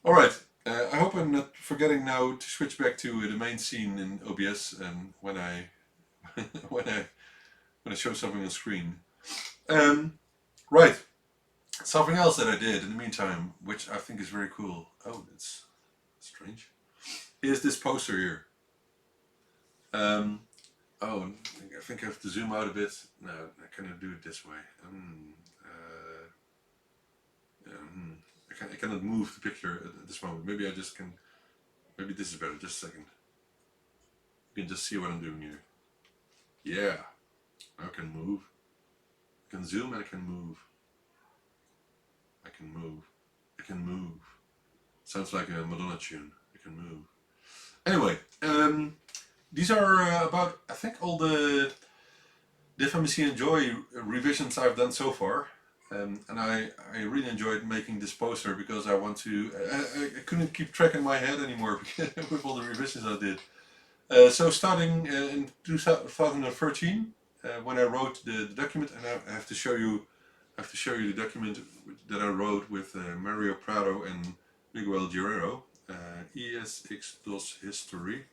All right. I hope I'm not forgetting now to switch back to the main scene in OBS, when I when I when I show something on screen. Um, right. Something else that I did in the meantime, which I think is very cool. Oh, that's strange. Here's this poster here. Um, oh, I think I have to zoom out a bit. No, I cannot do it this way. I cannot move the picture at this moment. Maybe I just can. Maybe this is better. Just a second. You can just see what I'm doing here. Yeah, I can move. I can zoom and I can move. I can move. I can move. Sounds like a Madonna tune. I can move. Anyway, these are about, I think, all the FMC Enjoy revisions I've done so far. And I really enjoyed making this poster, because I want to. I couldn't keep track in my head anymore with all the revisions I did. So starting in 2013, when I wrote the document, and I have to show you, the document that I wrote with Mario Prado and Miguel Guerrero, ESX-DOS history.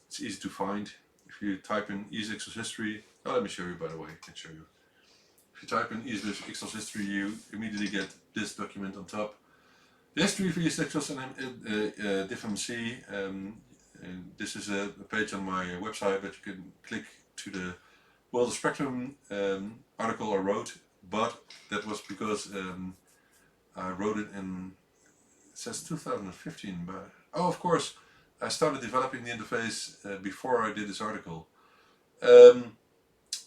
It's easy to find. If you type in ESX-DOS history, oh, let me show you, by the way, I can show you. If you type in ESX-DOS history, you immediately get this document on top. The history of ESX-DOS and DivMC. And this is a page on my website that you can click to the World of Spectrum article I wrote, but that was because I wrote it in, it says 2015, but oh, of course, I started developing the interface before I did this article.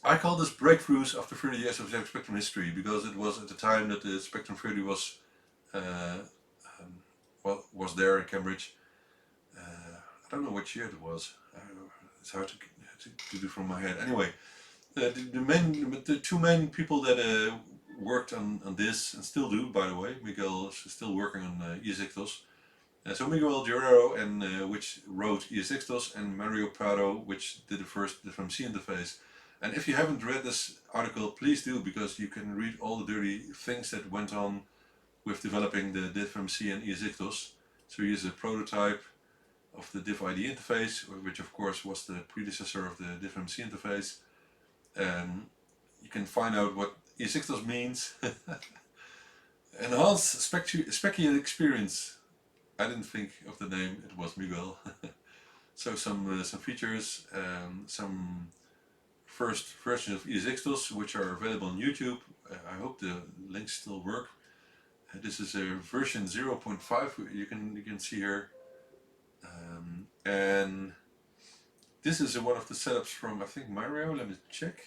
I call this breakthroughs after 30 years of Spectrum history, because it was at the time that the Spectrum 30 was was there in Cambridge. I don't know which year it was. It's hard to do from my head. Anyway, the two main people that worked on this, and still do, by the way. Miguel is still working on ESX-DOS. So Miguel Guerrero, and which wrote ESX-DOS, and Mario Prado, which did the first FMC interface. And if you haven't read this article, please do, because you can read all the dirty things that went on with developing the DivMC and ESX-DOS. So here's a prototype of the div-ID interface, which of course was the predecessor of the DivMC interface. You can find out what ESX-DOS means. Enhanced Specky experience. I didn't think of the name, it was Miguel. So some features, some first versions of ESX-DOS, which are available on YouTube. I hope the links still work. This is a version 0.5, you can see here. And this is one of the setups from, I think, Mario. Let me check.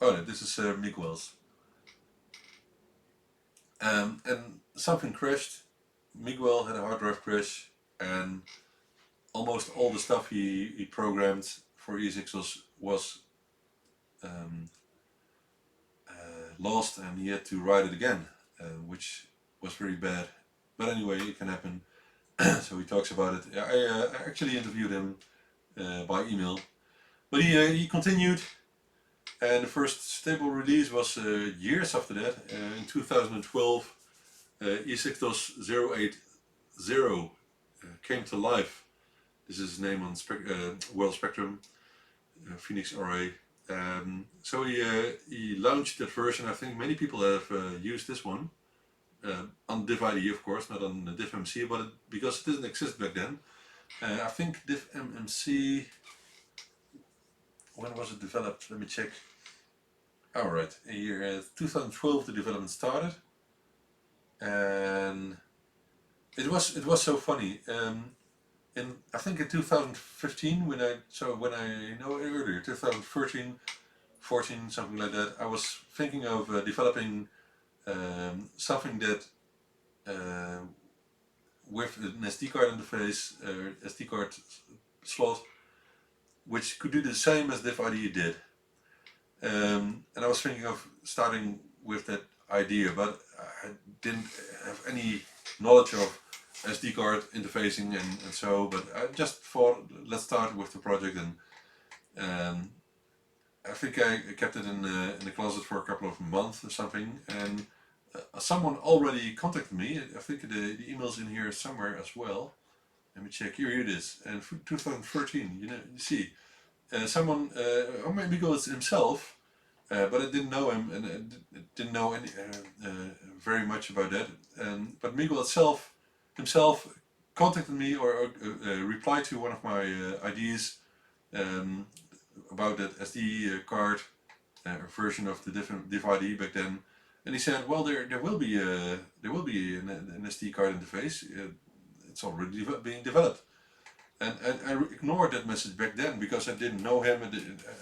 Oh no, this is Miguel's. And something crashed. Miguel had a hard drive crash, and almost all the stuff he programmed for ESX was um, lost, and he had to write it again, which was very bad. But anyway, it can happen. So he talks about it. I actually interviewed him by email, but he continued, and the first stable release was years after that. In 2012, ESXDOS 080 came to life. This is his name on World Spectrum, Phoenix Array. So he launched that version. I think many people have used this one on DivIDE, of course, not on DivMC, but because it didn't exist back then. I think DivMC, when was it developed? Let me check. Alright, in year 2012 the development started, and it was so funny. I think in 2015, when I know earlier, 2013, 14, something like that, I was thinking of developing something that with an SD card interface, SD card slot, which could do the same as DivIDE did. And I was thinking of starting with that idea, but I didn't have any knowledge of SD card interfacing and so, but I just thought, let's start with the project, and I think I kept it in the closet for a couple of months or something, and someone already contacted me. I think the email's in here somewhere as well. Let me check. Here it is. And 2013, you see, someone, or maybe it was himself, but I didn't know him, and I didn't know any very much about that. But Miguel himself contacted me, or replied to one of my ideas about that SD card version of the DivIDE back then, and he said, "Well, there will be an SD card interface. It's already being developed." And I ignored that message back then because I didn't know him, and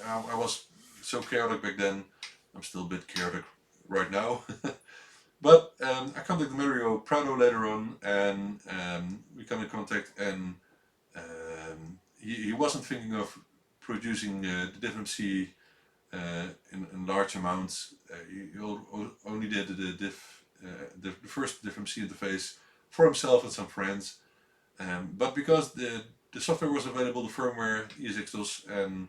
I was so chaotic back then. I'm still a bit chaotic right now. But I contacted Mario Prado later on, and we got in contact, and he wasn't thinking of producing the DivMC in large amounts. He only did the first DivMC interface for himself and some friends. But because the software was available, the firmware, ESXDOS, and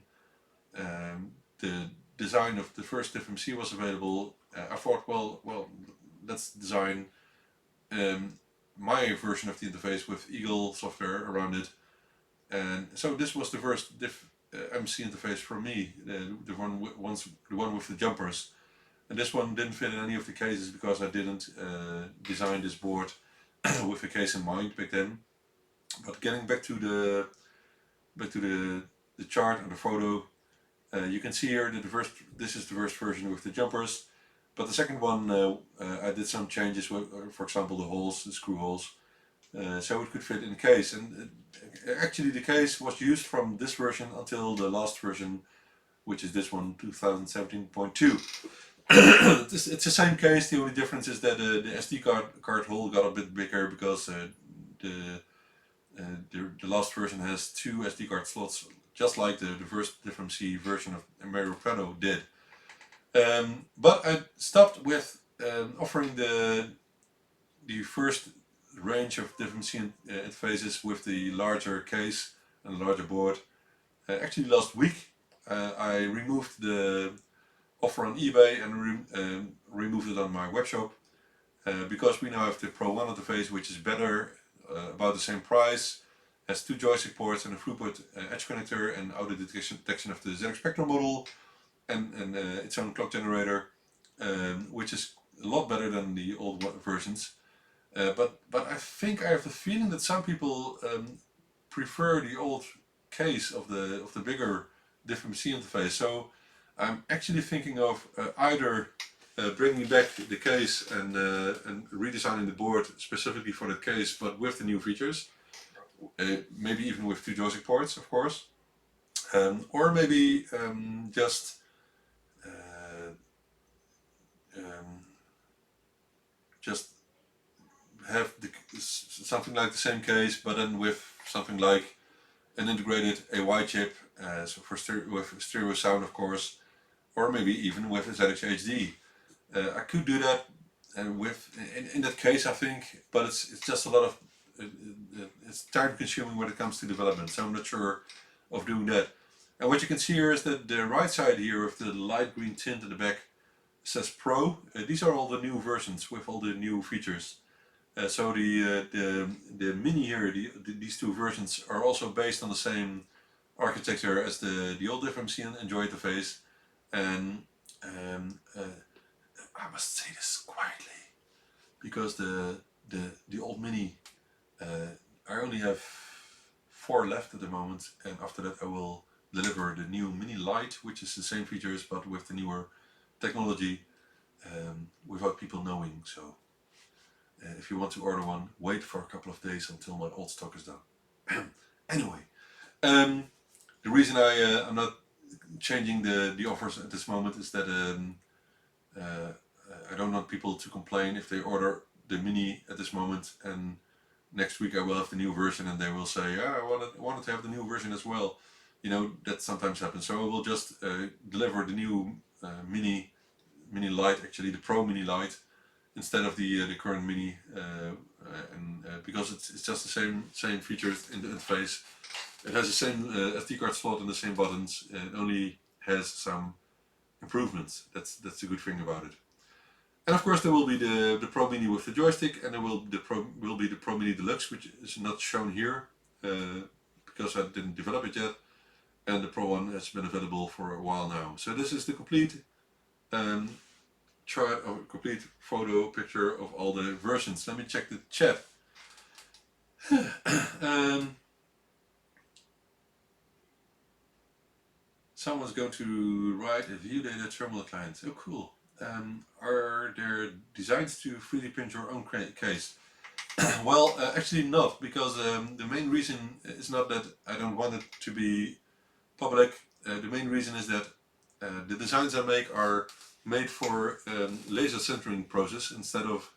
the design of the first DivMC was available, I thought, well, let's design my version of the interface with Eagle software around it. And so this was the first DivMC interface for me, the one with the jumpers. And this one didn't fit in any of the cases because I didn't design this board with a case in mind back then. But getting back to the chart and the photo, you can see here that this is the first version with the jumpers. But the second one, I did some changes with, for example, the holes, the screw holes, so it could fit in the case. And actually, the case was used from this version until the last version, which is this one, 2017.2. It's the same case. The only difference is that the SD card hole got a bit bigger because the last version has two SD card slots, just like the first DivMC version of Mario Prado did. But I stopped with offering the first range of DivMC interfaces with the larger case and larger board. Actually, last week I removed the offer on eBay and removed it on my webshop because we now have the Pro 1 interface, which is better, about the same price, has two joystick ports and a throughput edge connector and auto detection of the ZX Spectrum model, and its own clock generator, which is a lot better than the old versions. But I think I have the feeling that some people prefer the old case of the bigger DivMC interface. So I'm actually thinking of either bringing back the case and redesigning the board specifically for that case, but with the new features. Maybe even with two joystick ports, of course. Or maybe just just have something like the same case, but then with something like an integrated AY chip, so for with stereo sound, of course, or maybe even with a ZX HD. I could do that in that case, I think, but it's just a lot of it's time consuming when it comes to development, so I'm not sure of doing that. And what you can see here is that the right side here with the light green tint at the back says Pro. These are all the new versions with all the new features. So the Mini here, these two versions are also based on the same architecture as the old FMC and Enjoy interface. And I must say this quietly, because the old Mini, I only have 4 left at the moment, and after that I will deliver the new Mini Lite, which is the same features but with the newer technology, without people knowing. So if you want to order one, wait for a couple of days until my old stock is done. Anyway, the reason I'm not changing the offers at this moment is that I don't want people to complain if they order the Mini at this moment and next week I will have the new version and they will say, yeah, I wanted to have the new version as well. You know, that sometimes happens. So I will just deliver the new Mini Lite, actually the Pro Mini Lite, instead of the current Mini, because it's just the same features in the interface. It has the same SD card slot and the same buttons. It only has some improvements. That's the good thing about it. And of course there will be the Pro Mini with the joystick, and there will be the Pro Mini Deluxe, which is not shown here because I didn't develop it yet. And the Pro one has been available for a while now. So this is the complete chart, or complete photo picture of all the versions. Let me check the chat. Someone's going to write a view data terminal client. Oh, cool. Are there designs to 3D print your own case? Well, actually not, because the main reason is not that I don't want it to be public. The main reason is that the designs I make are made for laser sintering process instead of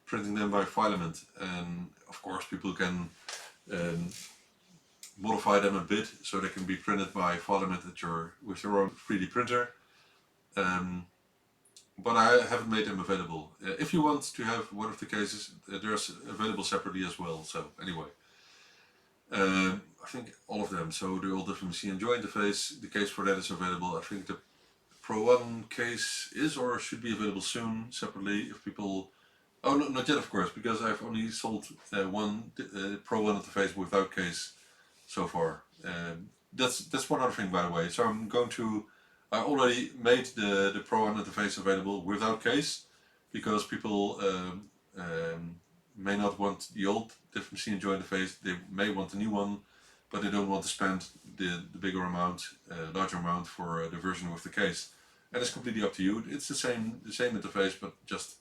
printing them by filament. And of course people can modify them a bit so they can be printed by filament with your own 3D printer. But I haven't made them available. If you want to have one of the cases, they're available separately as well. So anyway, I think all of them. So the old FMC Enjoy interface, the case for that is available. I think the Pro 1 case is or should be available soon separately if people... Oh, no, not yet of course, because I've only sold one Pro 1 interface without case so far. That's one other thing, by the way. So I'm going to... I already made the Pro 1 interface available without case, because people may not want the old FMC Enjoy interface. They may want the new one, but they don't want to spend the bigger amount, larger amount for the version with the case. And it's completely up to you. It's the same interface, but just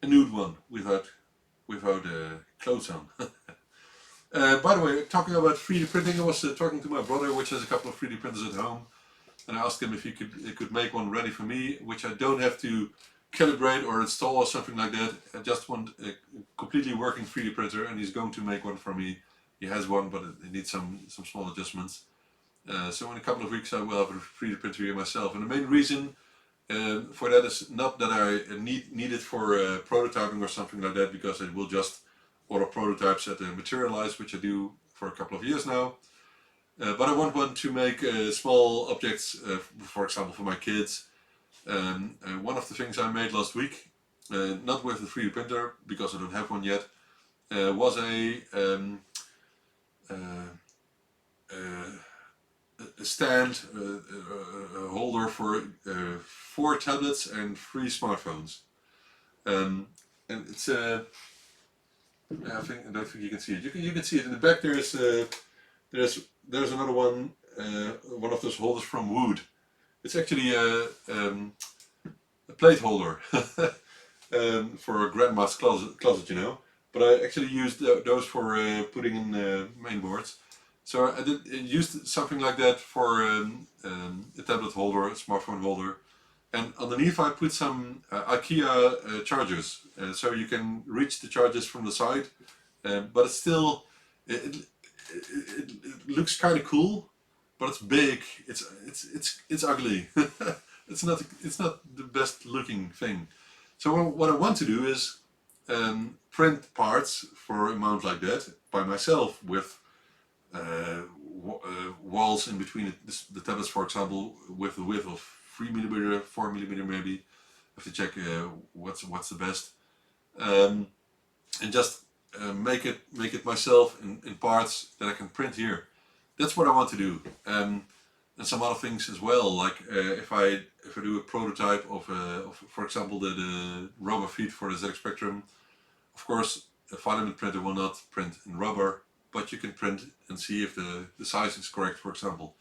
a nude one without clothes on. By the way, talking about 3D printing, I was talking to my brother, which has a couple of 3D printers at home, and I asked him if he could make one ready for me, which I don't have to calibrate or install or something like that. I just want a completely working 3D printer, and he's going to make one for me. He has one, but it needs some small adjustments. So in a couple of weeks I will have a 3D printer here myself. And the main reason for that is not that I need it for prototyping or something like that, because it will just order prototypes at Materialize, which I do for a couple of years now. But I want one to make small objects, for example, for my kids. One of the things I made last week, not with the 3D printer, because I don't have one yet, was a stand, a holder for 4 tablets and 3 smartphones. And it's I don't think you can see it. You can see it in the back. There's another one of those holders from Wood. It's actually a plate holder for a grandma's closet, you know. But I actually used those for putting in main boards. So I used something like that for a tablet holder, a smartphone holder, And underneath I put some IKEA chargers, so you can reach the chargers from the side, but it's still, it looks kind of cool, but it's big. It's ugly. It's not the best looking thing. So what I want to do is print parts for a mount like that by myself with walls in between the tablets, for example, with a width of 3mm, 4mm maybe. I have to check what's the best, and just make it myself in parts that I can print here. That's what I want to do, and some other things as well. Like if I do a prototype of for example the rubber feet for the ZX Spectrum. Of course, a filament printer will not print in rubber, but you can print and see if the size is correct, for example.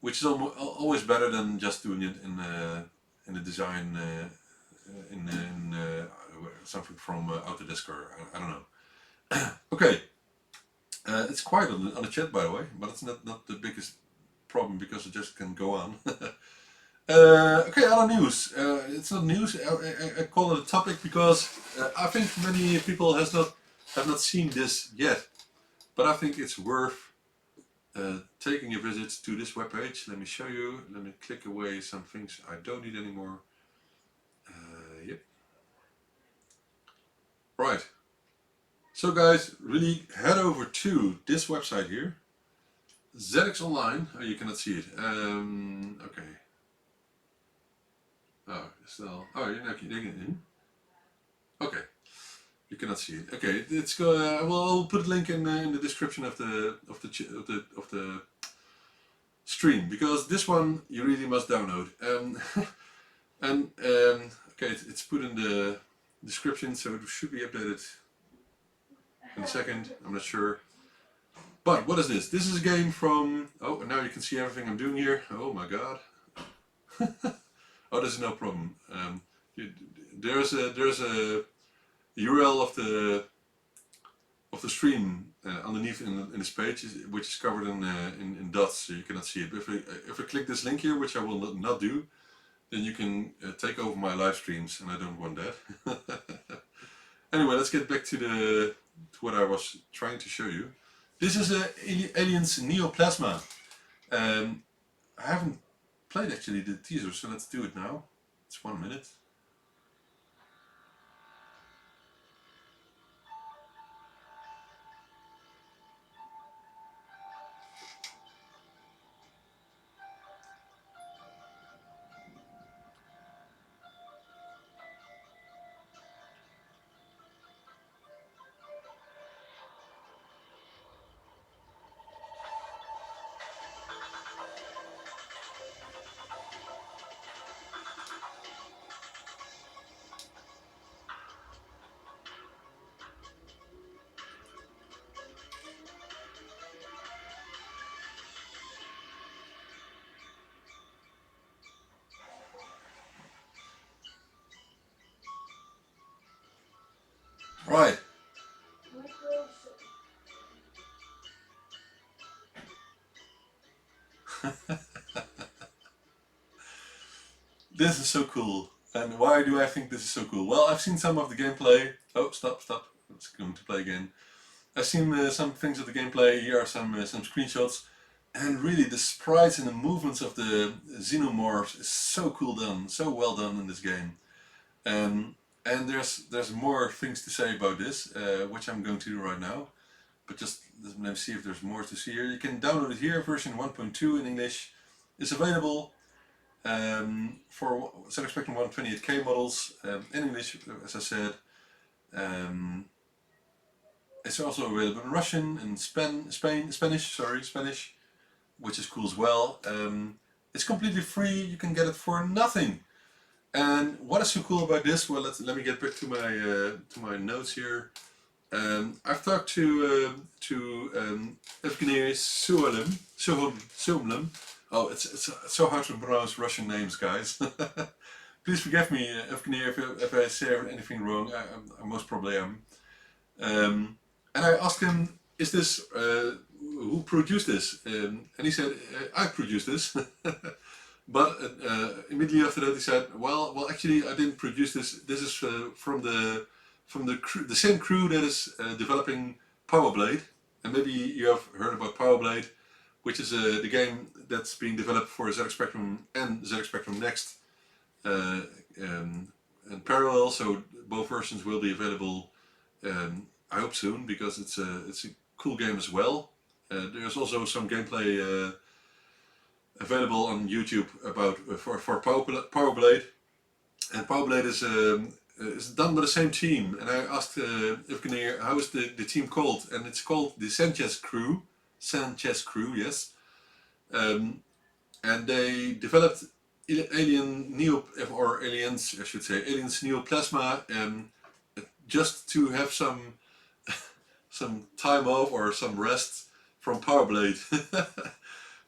Which is always better than just doing it in a design in something from Autodesk, or I don't know. Okay, it's quiet on the chat, by the way, but it's not the biggest problem because it just can go on. Okay, other news. It's not news. I call it a topic because I think many people have not seen this yet, but I think it's worth taking a visit to this webpage. Let me show you. Let me click away some things I don't need anymore. Yep. Right. So guys, really head over to this website here. ZX Online. Oh, you cannot see it. Okay. Oh, still. Oh, you're not getting in. Okay. You cannot see it. Okay, it's go. I'll put a link in the description of the stream, because this one you really must download. And okay, it's put in the description, so it should be updated in a second. I'm not sure. But what is this? This is a game from. Oh, and now you can see everything I'm doing here. Oh my god. Oh, there's no problem. There's a URL of the stream underneath in this page, which is covered in dots, so you cannot see it. But if I click this link here, which I will not do, then you can take over my live streams, and I don't want that. Anyway, let's get back to what I was trying to show you. This is Aliens Neoplasma. I haven't played actually the teaser, so let's do it now. It's 1 minute. Right. This is so cool. And why do I think this is so cool? Well, I've seen some of the gameplay. Oh, stop. It's going to play again. I've seen some things of the gameplay. Here are some screenshots. And really, the sprites and the movements of the xenomorphs is so cool done. So well done in this game. And there's more things to say about this, which I'm going to do right now. But just let me see if there's more to see here. You can download it here. Version 1.2 in English is available for ZX Spectrum 128K models in English, as I said. It's also available in Russian and Spanish, which is cool as well. It's completely free. You can get it for nothing. And what is so cool about this? Well, let me get back to my notes here. I've talked to Evgeny Soumlem. Oh, it's so hard to pronounce Russian names, guys. Please forgive me, Evgeny, if I say anything wrong. I most probably am. And I asked him, "Is this who produced this?" And he said, "I produced this." But immediately after that, he said, "Well, actually, I didn't produce this. This is from the same crew that is developing Power Blade, and maybe you have heard about Power Blade, which is the game that's being developed for ZX Spectrum and ZX Spectrum Next uh, in parallel. So both versions will be available. I hope soon, because it's a cool game as well. There's also some gameplay available on YouTube about for Power Blade, and Power Blade is done by the same team. And I asked Evgeny, how is the team called, and it's called the Sanchez Crew. Sanchez Crew, yes. Um, and they developed Alien Neo, or Aliens, I should say, Aliens Neoplasma, just to have some time off or some rest from Power Blade.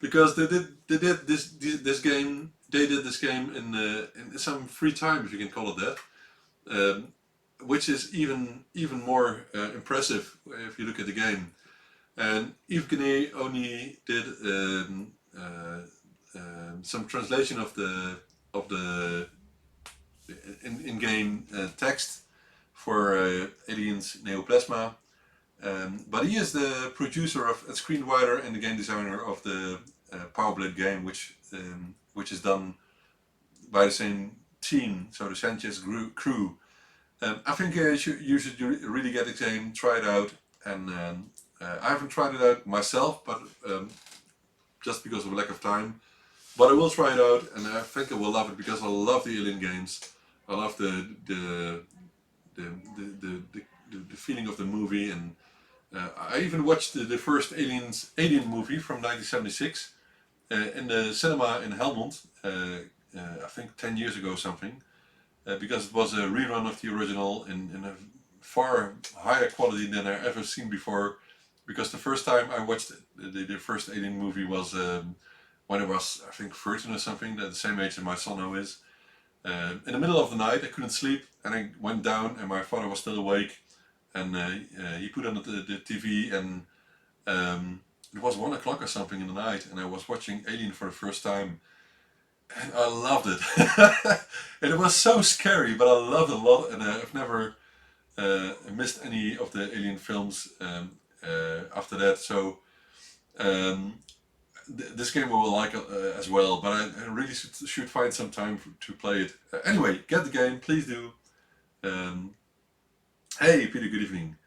Because they did this game. They did this game in some free time, if you can call it that, which is even more impressive if you look at the game. And Evgeny only did some translation of the in-game text for Aliens Neoplasma. But he is the producer of and screenwriter and the game designer of the Power Blade game, which is done by the same team, so the Sanchez crew. I think you should really get the game, try it out, and I haven't tried it out myself, but just because of lack of time. But I will try it out, and I think I will love it, because I love the Alien games. I love the feeling of the movie, and I even watched the first Alien movie from 1976 in the cinema in Helmond. I think 10 years ago or something, because it was a rerun of the original in a far higher quality than I ever seen before. Because the first time I watched the first Alien movie was when I was, I think, 13 or something, the same age that my son now is. In the middle of the night, I couldn't sleep, and I went down, and my father was still awake, and he put on the TV, and it was 1 o'clock or something in the night, and I was watching Alien for the first time, and I loved it. And it was so scary, but I loved it a lot, and I've never missed any of the Alien films after that. So this game I will like as well, but I really should find some time to play it. Anyway, get the game, please do. Hey Peter, good evening.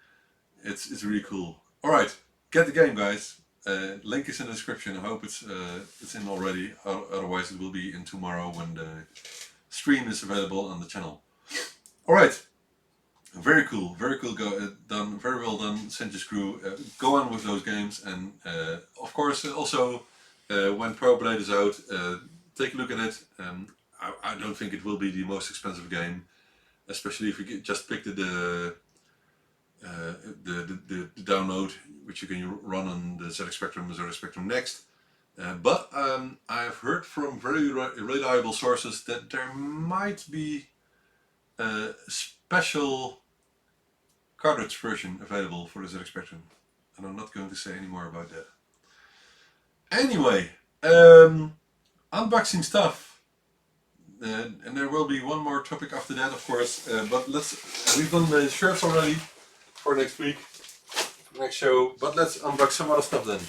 It's really cool. All right, get the game, guys. Link is in the description. I hope it's in already. Otherwise, it will be in tomorrow when the stream is available on the channel. All right. Very cool. Very cool. Done. Very well done, Sanchez crew. Go on with those games, and of course, also when Power Blade is out, take a look at it. I don't think it will be the most expensive game, especially if you just pick the download, which you can run on the ZX Spectrum, ZX Spectrum Next. But I've heard from very reliable sources that there might be a special cartridge version available for the ZX Spectrum, and I'm not going to say any more about that. Anyway, unboxing stuff, and there will be one more topic after that, of course. But we've done the shirts already for next week, next show. But let's unbox some other stuff then.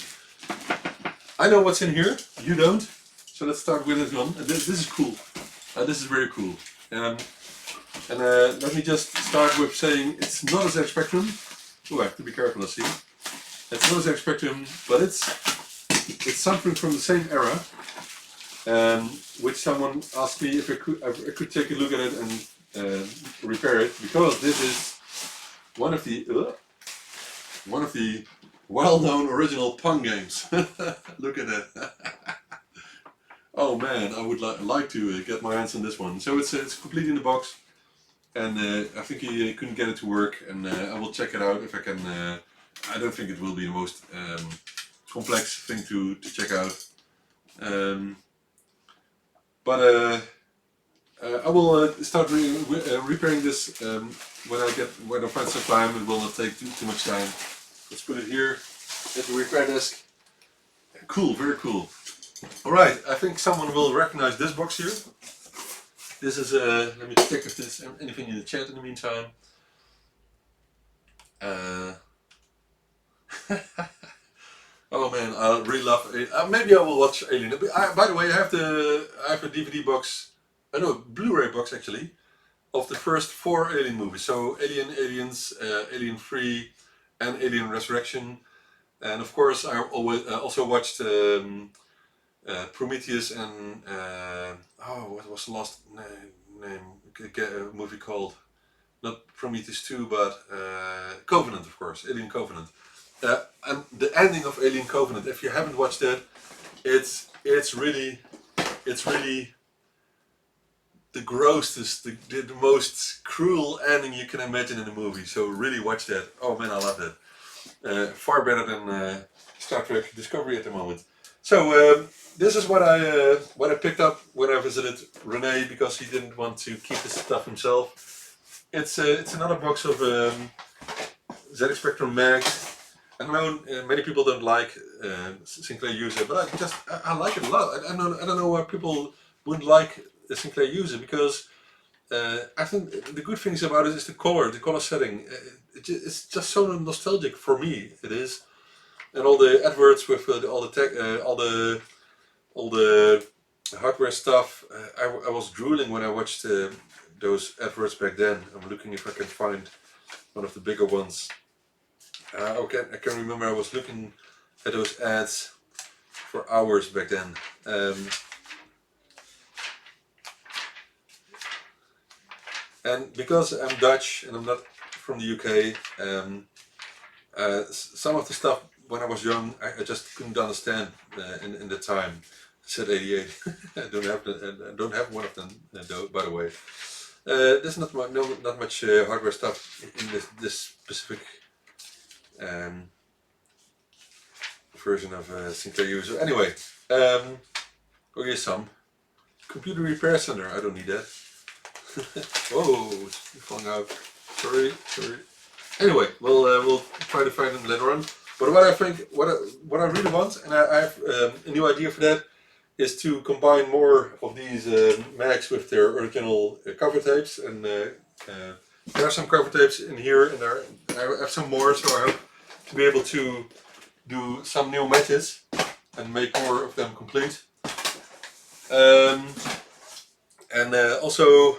I know what's in here, you don't. So let's start with this one. This is cool. This is very cool. Let me just start with saying it's not a ZX Spectrum. Oh, I have to be careful, let's see. It's not a ZX Spectrum, but it's something from the same era, which someone asked me if I could take a look at it and repair it, because this is one of the well-known original Pong games. Look at that. Oh man, I would like to get my hands on this one. So it's complete in the box. And I think he couldn't get it to work, and I will check it out if I can. I don't think it will be the most complex thing to check out, but I will start repairing this when I find some time. It will not take too much time. Let's put it here at the repair desk. Cool, very cool. Alright, I think someone will recognize this box here. This is, let me check if there's anything in the chat in the meantime. Oh man, I really love it. Maybe I will watch Alien. By the way, I have a DVD box, no, Blu-ray box actually, of the first 4 Alien movies. So Alien, Aliens, Alien 3, and Alien Resurrection. And of course, I always also watched Prometheus and what was the last name? A movie called, not Prometheus 2, but Covenant, of course, Alien Covenant. And the ending of Alien Covenant, if you haven't watched that, it's really the grossest, the most cruel ending you can imagine in a movie. So really watch that. Oh man, I love that. Far better than Star Trek Discovery at the moment. So this is what I picked up when I visited Rene, because he didn't want to keep this stuff himself. It's another box of ZX Spectrum mags. I know many people don't like Sinclair User, but I like it a lot. I don't know why people wouldn't like the Sinclair User, because I think the good things about it is the color setting. It's just so nostalgic for me. It is, and all the adverts with all the tech, all the hardware stuff. I was drooling when I watched those adverts back then. I'm looking if I can find one of the bigger ones. I can remember I was looking at those ads for hours back then. And because I'm Dutch and I'm not from the UK, some of the stuff when I was young I just couldn't understand in the time. I said 88. I don't have one of them though, by the way. There's not much hardware stuff in this specific version of Sinclair User. Anyway, oh here's some computer repair center. I don't need that. Whoa, it's falling out. Sorry. Anyway, we'll try to find them later on. But what I really want, and I have a new idea for that, is to combine more of these mags with their original cover tapes. And there are some cover tapes in here, and I have some more, so I hope to be able to do some new matches and make more of them complete. And also,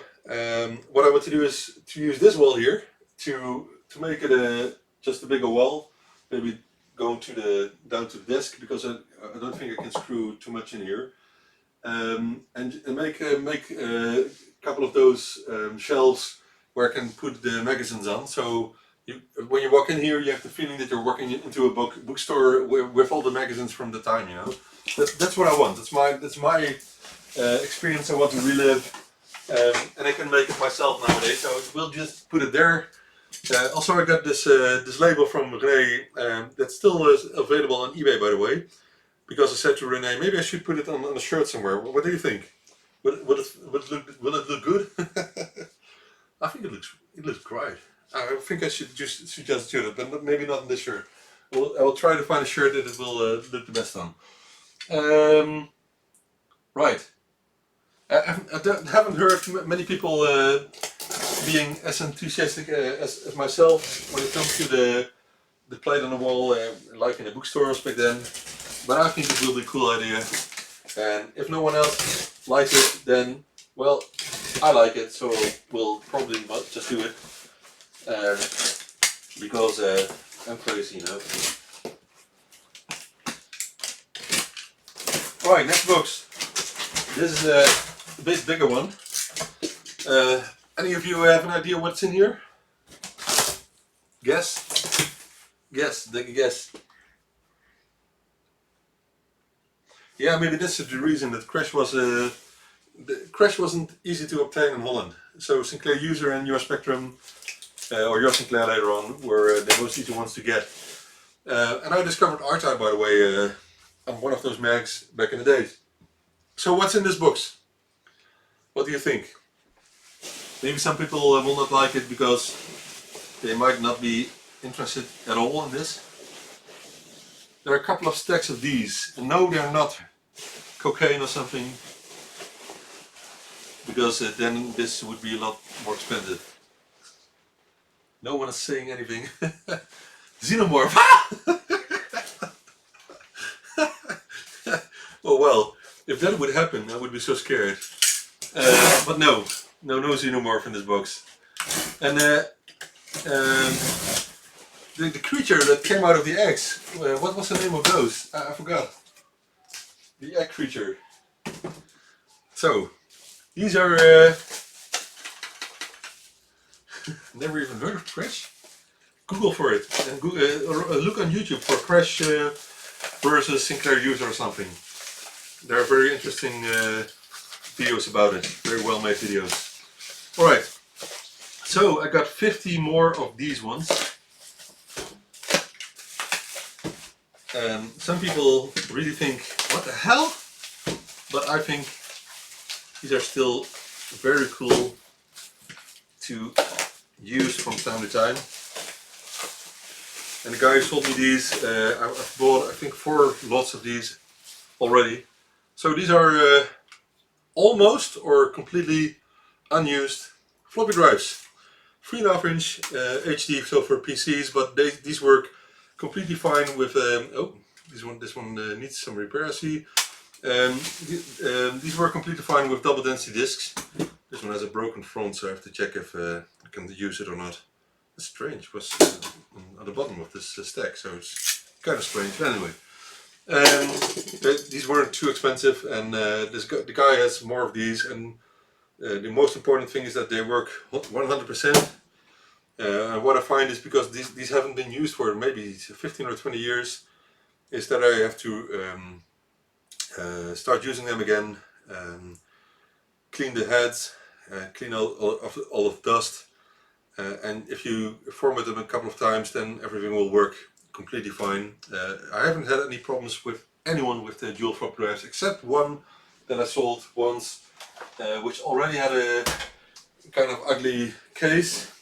what I want to do is to use this wall here to make it just a bigger wall, maybe going down to the desk, because I don't think I can screw too much in here, and make a couple of those shelves where I can put the magazines on. So when you walk in here, you have the feeling that you're walking into a bookstore with all the magazines from the time. You know, that's what I want. That's my experience I want to relive, and I can make it myself nowadays. So we'll just put it there. Also, I got this label from Rene that's still available on eBay, by the way, because I said to Rene, maybe I should put it on a shirt somewhere. What do you think? Will it look good? I think it looks great. I think I should just suggest it, but maybe not on this shirt. I will try to find a shirt that it will look the best on. Right. I haven't heard many people being as enthusiastic as myself when it comes to the plate on the wall, like in the bookstores back then. But I think it will be a cool idea. And if no one else likes it, then, well, I like it, so we'll probably just do it. Because I'm crazy, you know. Alright, next box. This is a bit bigger one. Any of you have an idea what's in here? Guess? Take a guess. Yeah, maybe this is the reason that Crash wasn't easy to obtain in Holland. So Sinclair User and your Spectrum, or your Sinclair later on, were the most easy ones to get. And I discovered R-Type, by the way, on one of those mags back in the days. So what's in this box? What do you think? Maybe some people will not like it because they might not be interested at all in this. There are a couple of stacks of these, and no, they're not cocaine or something, because then this would be a lot more expensive. No one is saying anything. Xenomorph! Oh well, if that would happen, I would be so scared. But no xenomorph in this box. And the creature that came out of the eggs, what was the name of those? I forgot. The egg creature. So, these are... never even heard of Crash? Google for it. And look on YouTube for Crash versus Sinclair User or something. There are very interesting videos about it. Very well made videos. Alright. So, I got 50 more of these ones. Some people really think, what the hell? But I think these are still very cool to use from time to time. And the guy who sold me these, I've bought I think 4 lots of these already. So these are almost or completely unused floppy drives. 3.5 inch HD, so for PCs, but these work completely fine with. Oh, this one needs some repair, I see. These work completely fine with double density discs. This one has a broken front, so I have to check if I can use it or not. It's strange, it was at the bottom of this stack, so it's kind of strange. But anyway, these weren't too expensive, and the guy has more of these, and the most important thing is that they work 100%. And what I find is, because these haven't been used for maybe 15 or 20 years, is that I have to start using them again, clean the heads, clean all of the dust, and if you format them a couple of times, then everything will work completely fine. I haven't had any problems with anyone with the dual flop drives, except one that I sold once, which already had a kind of ugly case.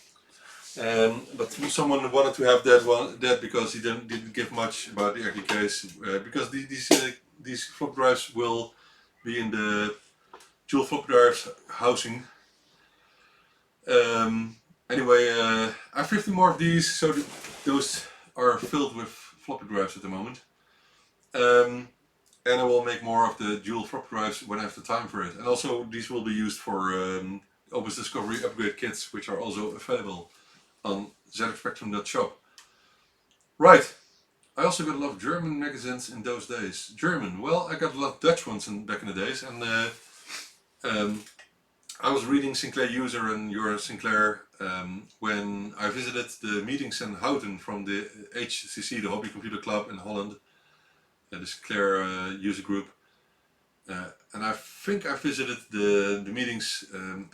But someone wanted to have that because he didn't give much about the ugly case, because these flop drives will be in the dual flop drives housing. Anyway, I have 50 more of these, so those are filled with floppy drives at the moment. And I will make more of the dual flop drives when I have the time for it. And also these will be used for Opus Discovery upgrade kits, which are also available on ZXspectrum.shop. Right, I also got a lot of German magazines in those days. German, well, I got a lot of Dutch ones back in the days, and I was reading Sinclair User and Your Sinclair when I visited the meetings in Houten from the HCC, the Hobby Computer Club in Holland, the Sinclair user group. And I think I visited the meetings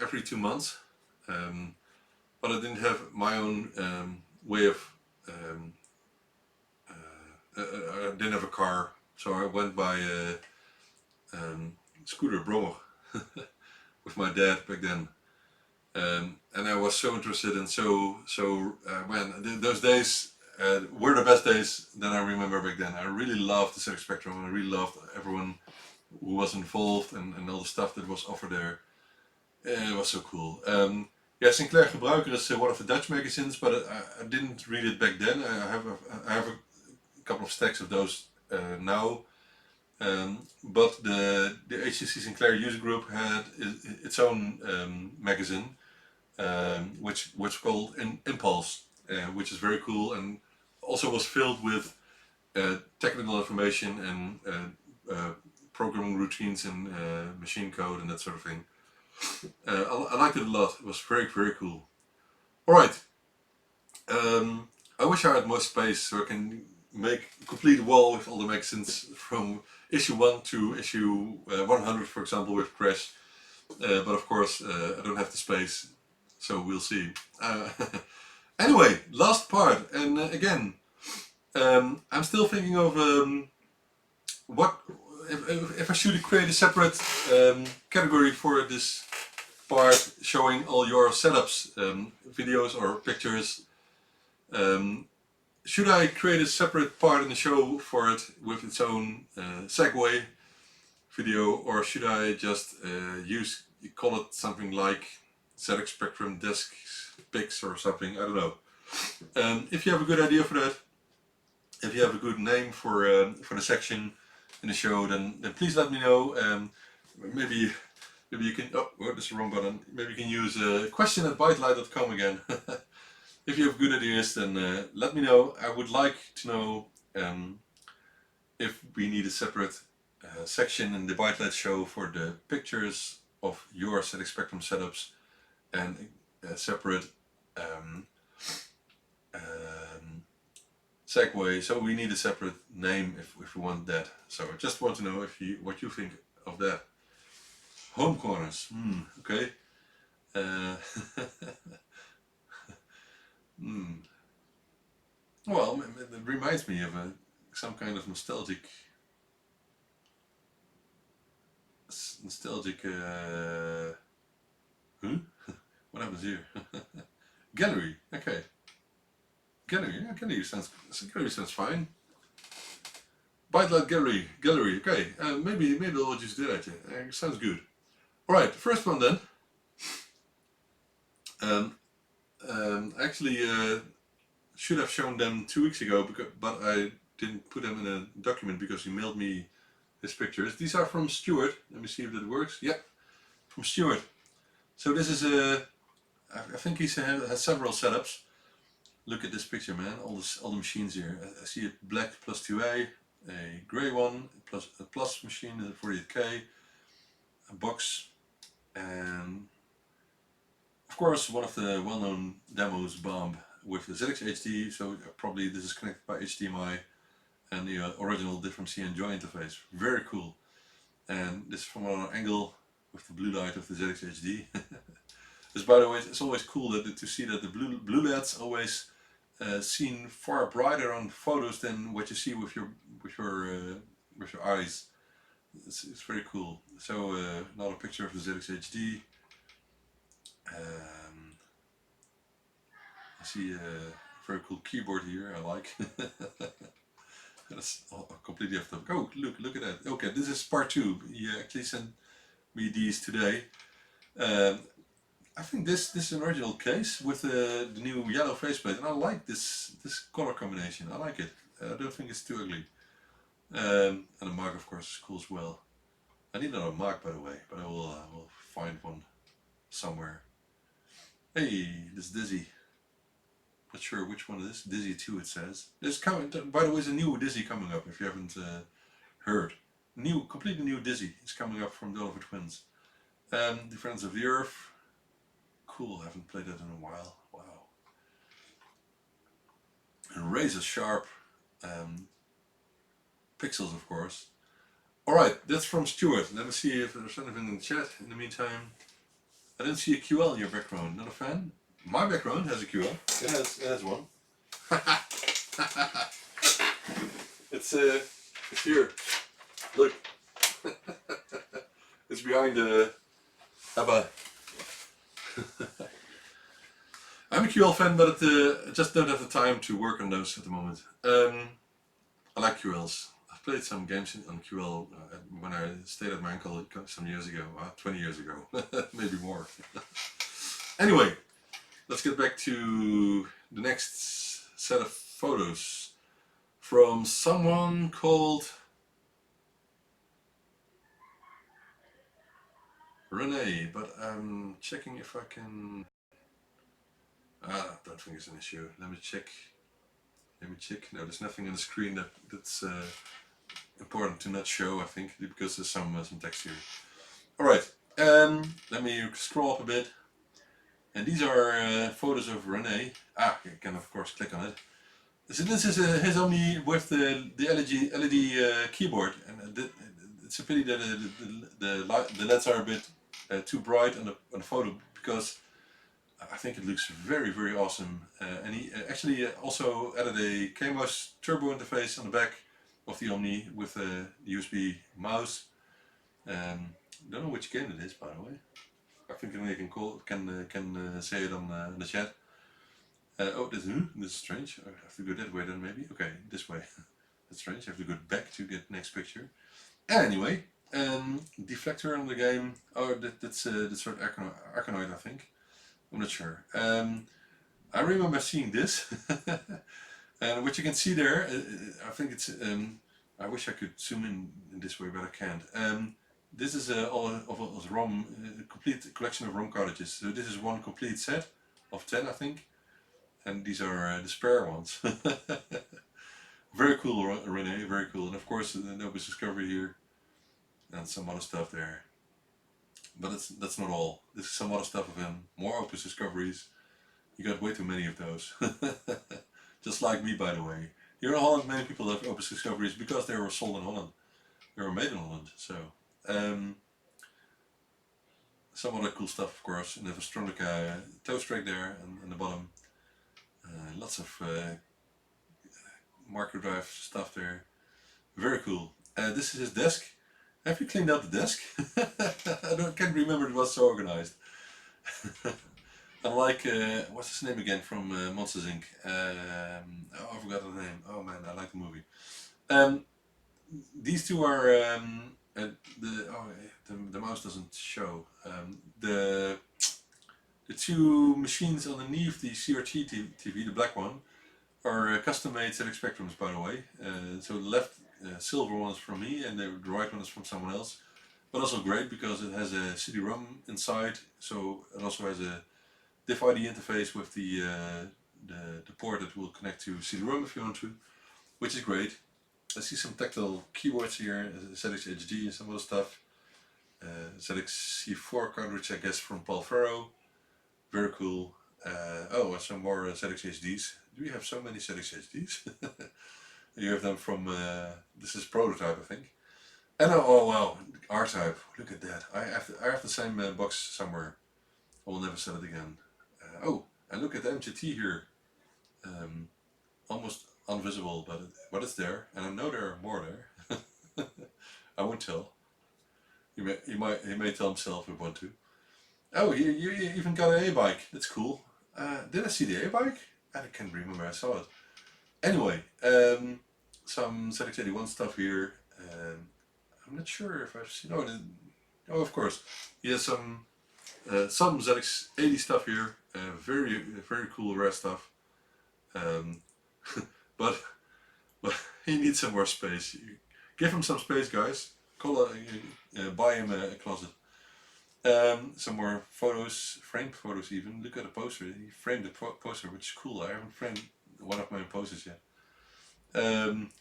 every 2 months. But I didn't have my own way of, I didn't have a car, so I went by scooter brommer with my dad back then. And I was so interested, and man, those days were the best days that I remember back then. I really loved the ZX Spectrum, and I really loved everyone who was involved and all the stuff that was offered there. It was so cool. Yeah, Sinclair Gebruiker is one of the Dutch magazines, but I didn't read it back then. I have a couple of stacks of those now. But the HTC Sinclair user group had its own magazine, which was called Impulse, which is very cool, and also was filled with technical information and programming routines and machine code and that sort of thing. I liked it a lot. It was very, very cool. Alright, I wish I had more space so I can make a complete wall with all the magazines from issue 1 to issue 100, for example, with Crash. But of course I don't have the space, so we'll see. Anyway, last part, and again, I'm still thinking of what if I should create a separate category for this part, showing all your setups, videos or pictures. Should I create a separate part in the show for it with its own segue video, or should I just call it something like ZX Spectrum Desk Picks or something? I don't know. If you have a good idea for that, if you have a good name for the section in the show, then please let me know. Maybe you can. Oh, that's the wrong button. Maybe you can use question@bytelight.com again. If you have good ideas, then let me know. I would like to know if we need a separate section in the ByteDelight show for the pictures of your ZX Spectrum setups, and a separate segue. So we need a separate name if we want that. So I just want to know what you think of that. Home corners. Okay. Well, it reminds me of some kind of nostalgic. What happens here? Gallery. Okay. Gallery. Yeah, gallery sounds fine. ByteDelight gallery. Okay. Maybe I'll just do that. Sounds good. All right. First one then. Actually, should have shown them 2 weeks ago, but I didn't put them in a document because he mailed me his pictures. These are from Stuart. Let me see if that works. Yeah, from Stuart. So this is I think he has several setups. Look at this picture, man. All the machines here. I see a black plus 2A, a grey one, a plus machine, a 48K, a box, and of course one of the well-known demos, Bomb, with the ZX HD. So probably this is connected by HDMI, and the original differential and joy interface. Very cool. And this is from another angle with the blue light of the ZX HD. This, by the way, it's always cool to see that the blue LEDs always seen far brighter on photos than what you see with your eyes. It's very cool. So another picture of the ZX HD. I see a very cool keyboard here. I like. That's completely off topic. Oh, look at that. Okay, this is part 2. He actually sent me these today. I think this is an original case with the new yellow faceplate, and I like this color combination. I like it. I don't think it's too ugly. And the mark, of course, is cool as well. I need another mark, by the way, but I will find one somewhere. Hey, this Dizzy. Not sure which one it is. Dizzy 2, it says. There's coming. By the way, there's a new Dizzy coming up. If you haven't heard, completely new Dizzy is coming up from the Oliver Twins. Defense of the Earth. Cool. I haven't played that in a while. Wow. And razor sharp pixels, of course. All right, that's from Stuart. Let me see if there's anything in the chat. In the meantime, I didn't see a QL in your background. Not a fan? My background has a QL. It has one. It's here. Look. It's behind the Abba. I'm a QL fan, but I just don't have the time to work on those at the moment. I like QLs. I've played some games on QL when I stayed at my uncle some years ago, 20 years ago, maybe more. Anyway, let's get back to the next set of photos from someone called Renee, but I'm checking if I can. I don't think it's an issue. Let me check. No, there's nothing on the screen that's important to not show, I think, because there's some text here. Alright, let me scroll up a bit. And these are photos of Renee. You can of course click on it. So this is his Omni with the LED keyboard, and it's a pity that the LEDs are a bit too bright on the photo, because I think it looks very, very awesome. And he actually also added a KMOS turbo interface on the back of the Omni with a USB mouse. Don't know which game it is, by the way. I think Renee can say it on the chat. Oh, this is strange. I have to go that way then, maybe. Okay, this way. That's strange. I have to go back to get next picture. Anyway, deflector on the game. Oh, that's sort of Arcanoid, I think. I'm not sure. I remember seeing this, and what you can see there, I think it's. I wish I could zoom in this way, but I can't. This is all of ROM, a complete collection of ROM cartridges. So this is one complete set of 10, I think, and these are the spare ones. Very cool, Rene. Very cool, and of course the Nobis Discovery here, and some other stuff there. But that's not all. This is some other stuff of him. More Opus Discoveries. You got way too many of those. Just like me, by the way. Here in Holland, many people have Opus Discoveries because they were sold in Holland. They were made in Holland. So, some other cool stuff, of course. And they have a Stronic toast rack there and the bottom. Lots of marker drive stuff there. Very cool. This is his desk. Have you cleaned out the desk? Can't remember it was so organized. Unlike, what's his name again from Monsters Inc? I forgot the name. Oh man, I like the movie. These two are the mouse doesn't show. The two machines underneath the CRT TV, the black one, are custom made ZX Spectrums, by the way. So the left silver one is from me, and the right one is from someone else. But also great because it has a CD-ROM inside, so it also has a diff ID interface with the port that will connect to CD-ROM if you want to, which is great. I see some tactile keyboards here, ZX HD and some other stuff. ZX C4 cartridge, I guess, from Paul Ferro. Very cool. Oh, and some more ZX HDs. Do we have so many ZX HDs? You have them from, this is Prototype, I think. And oh wow, R-Type. Look at that. I have the same box somewhere. I will never sell it again. Oh, and look at the MGT here. Almost invisible, but it's there, and I know there are more there. I won't tell. He may tell himself if he want to. Oh, you even got an A-bike. That's cool. Did I see the A-bike? I can't remember. I saw it. Anyway, some ZX81 stuff here. I'm not sure if I've seen. Oh, of course. He has some ZX80 stuff here. Very cool rare stuff. But he needs some more space. Give him some space, guys. Buy him a closet. Some more photos, framed photos even. Look at the poster. He framed the poster, which is cool. I haven't framed one of my posters yet.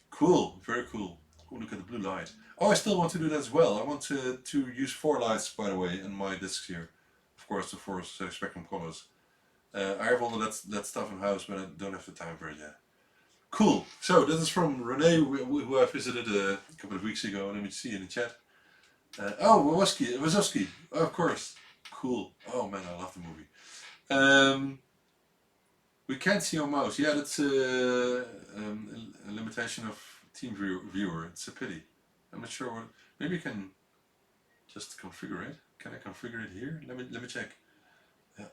Cool, very cool. Oh, look at the blue light. Oh, I still want to do that as well. I want to use 4 lights, by the way, in my discs here. Of course, the 4 Spectrum colors. I have all of that stuff in house, but I don't have the time for it yet. Cool. So this is from Rene, who I visited a couple of weeks ago. Let me see in the chat. Oh, Wazowski. Oh, of course. Cool. Oh man, I love the movie. We can't see our mouse. Yeah, that's a limitation of Team Viewer. It's a pity. I'm not sure what. Maybe you can just configure it. Can I configure it here? Let me check.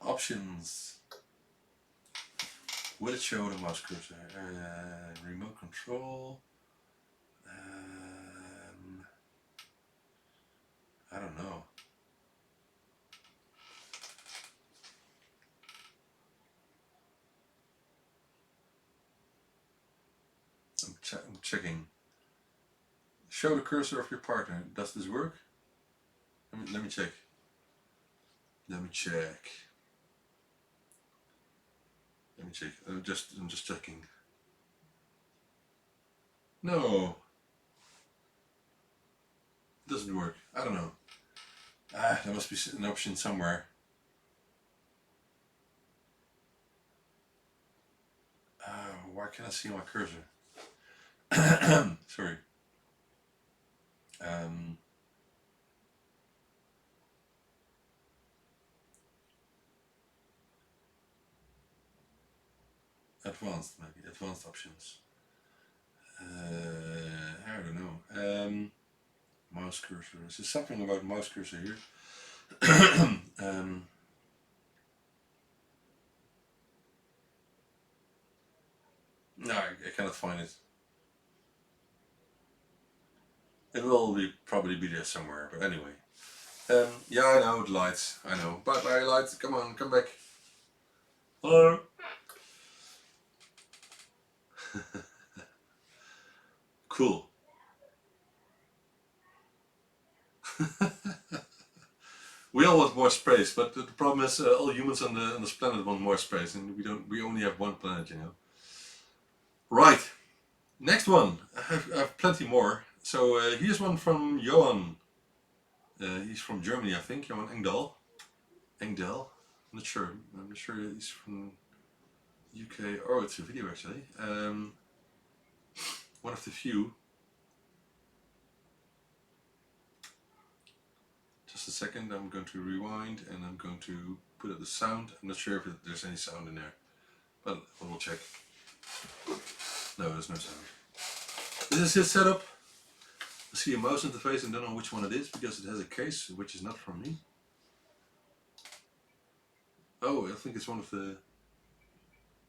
Options. Will it show the mouse cursor? Remote control. I don't know. I'm checking. Show the cursor of your partner. Does this work? Let me check. Let me check. I'm just checking. No. It doesn't work. I don't know. There must be an option somewhere. Why can't I see my cursor? Sorry. Advanced, maybe. Advanced options. I don't know. Mouse cursor. Is there something about mouse cursor here? No, I cannot find it. It will probably be there somewhere, but anyway. Yeah, I know, the lights. I know. Bye, lights. Come on, come back. Hello. Cool. We all want more space, but the problem is all humans on this planet want more space, and we don't. We only have one planet, you know. Right. Next one. I have plenty more. So here's one from Johan. He's from Germany, I think. Johan Engdahl. Engdahl. I'm not sure. I'm not sure he's from UK. Oh, it's a video actually. One of the few. Just a second. I'm going to rewind and I'm going to put up the sound. I'm not sure if there's any sound in there, but we'll check. No, there's no sound. This is his setup. I see a mouse interface and don't know which one it is because it has a case which is not from me. Oh, I think it's one of the...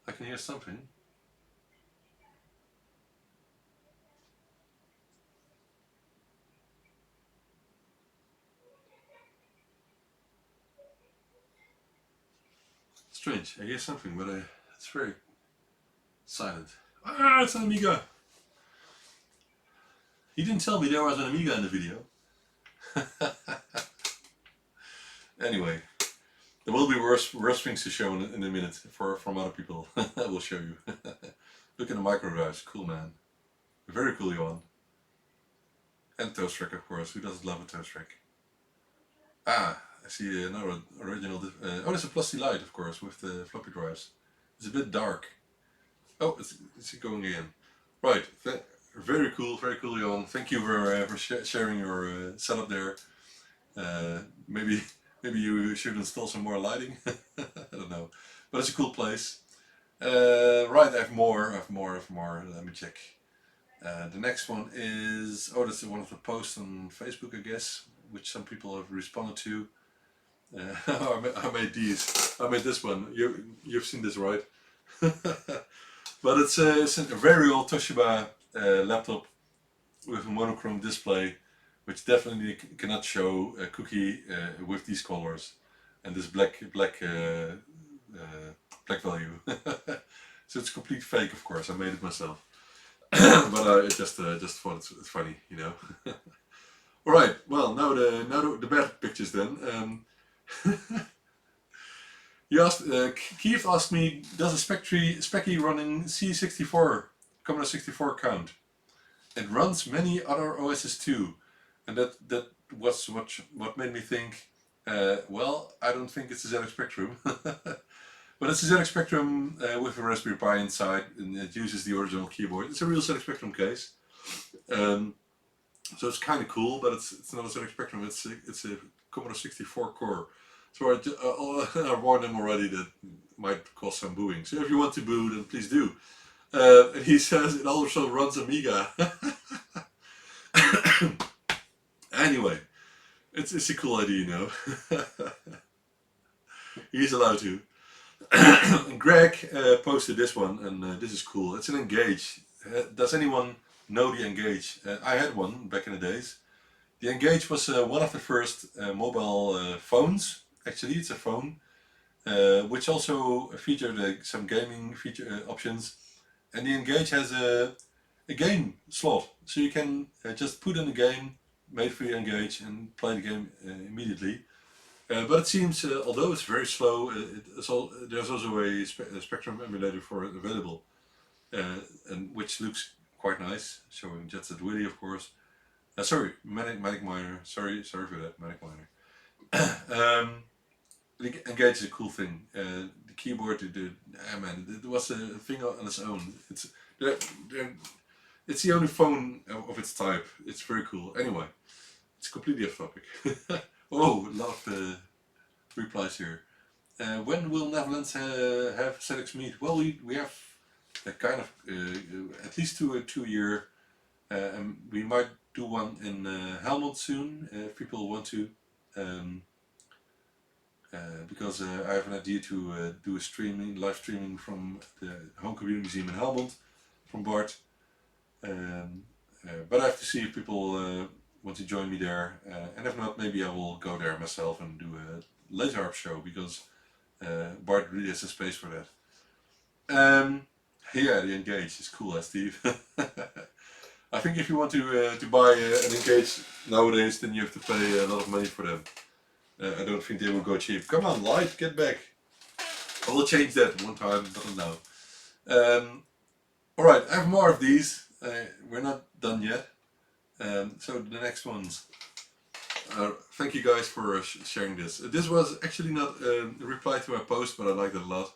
I can hear something. Strange, I hear something, but it's very silent. Ah, it's an Amiga! He didn't tell me there was an Amiga in the video. Anyway, there will be worse things to show in a minute from other people. I will show you. Look at the micro drives, cool man. Very cool, Johan. And toast rack, of course. Who doesn't love a toast rack? Ah, I see another original. Oh, there's a ByteDelight, of course, with the floppy drives. It's a bit dark. Oh, it's going again. Right, very cool, Johan. Thank you for sharing your setup there. Maybe you should install some more lighting. I don't know, but it's a cool place. Right, I have more. Let me check. The next one is, oh, that's one of the posts on Facebook, I guess, which some people have responded to. I made these. I made this one. You've seen this, right? But it's a very old Toshiba laptop with a monochrome display, which definitely cannot show a cookie with these colors and this black value. So it's complete fake, of course. I made it myself, but I just thought it's funny, you know. All right. Well, now the bad pictures then. Keith asked me, does a Speccy running C64 Commodore 64 count? It runs many other OSs too, and that was what made me think. Well, I don't think it's a ZX Spectrum, but it's a ZX Spectrum with a Raspberry Pi inside, and it uses the original keyboard. It's a real ZX Spectrum case, so it's kind of cool, but it's not a ZX Spectrum. It's a Commodore 64 core. So I warned him already that might cause some booing. So if you want to boo, then please do. And he says it also runs Amiga. Anyway, it's a cool idea, you know. He's allowed to. And Greg posted this one, and this is cool. It's an Engage. Does anyone know the Engage? I had one back in the days. The Engage was one of the first mobile phones. Actually, it's a phone, which also featured some gaming options. And the Engage has a game slot, so you can just put in a game made for your Engage and play the game immediately. But it seems, although it's very slow, there's also a Spectrum emulator for it available, and which looks quite nice, showing Jet Set Willy, of course. Sorry, Manic Miner. Sorry for that, Manic Miner. The Engage is a cool thing. The keyboard, man, it was a thing on its own. It's the only phone of its type. It's very cool. Anyway, it's completely off topic. Oh, love the replies here. When will Netherlands have ZX Meet? Well, we have a kind of at least two a year. And we might do one in Helmond soon if people want to. Because I have an idea to do a live streaming from the Home Computing Museum in Helmond from Bart. But I have to see if people want to join me there, and if not, maybe I will go there myself and do a laser harp show, because Bart really has a space for that. Yeah, the Engage is cool, Steve? I think if you want to buy an Engage nowadays, then you have to pay a lot of money for them. I don't think they will go cheap. Come on, Light, get back. I will change that one time, but now. Alright, I have more of these. We're not done yet. So the next ones. Thank you guys for sharing this. This was actually not a reply to my post, but I liked it a lot.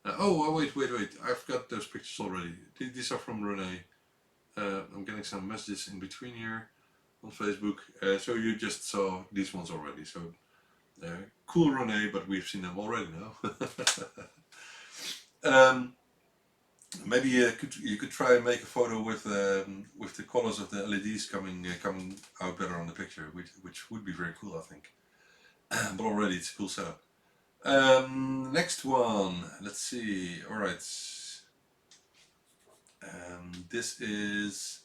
Wait. I've got those pictures already. These are from Renee. I'm getting some messages in between here on Facebook. So you just saw these ones already. So cool, Renee, but we've seen them already now. Maybe you could try and make a photo with the colors of the LEDs coming out better on the picture, which would be very cool, I think. But already it's a cool setup. Next one. Let's see. All right. This is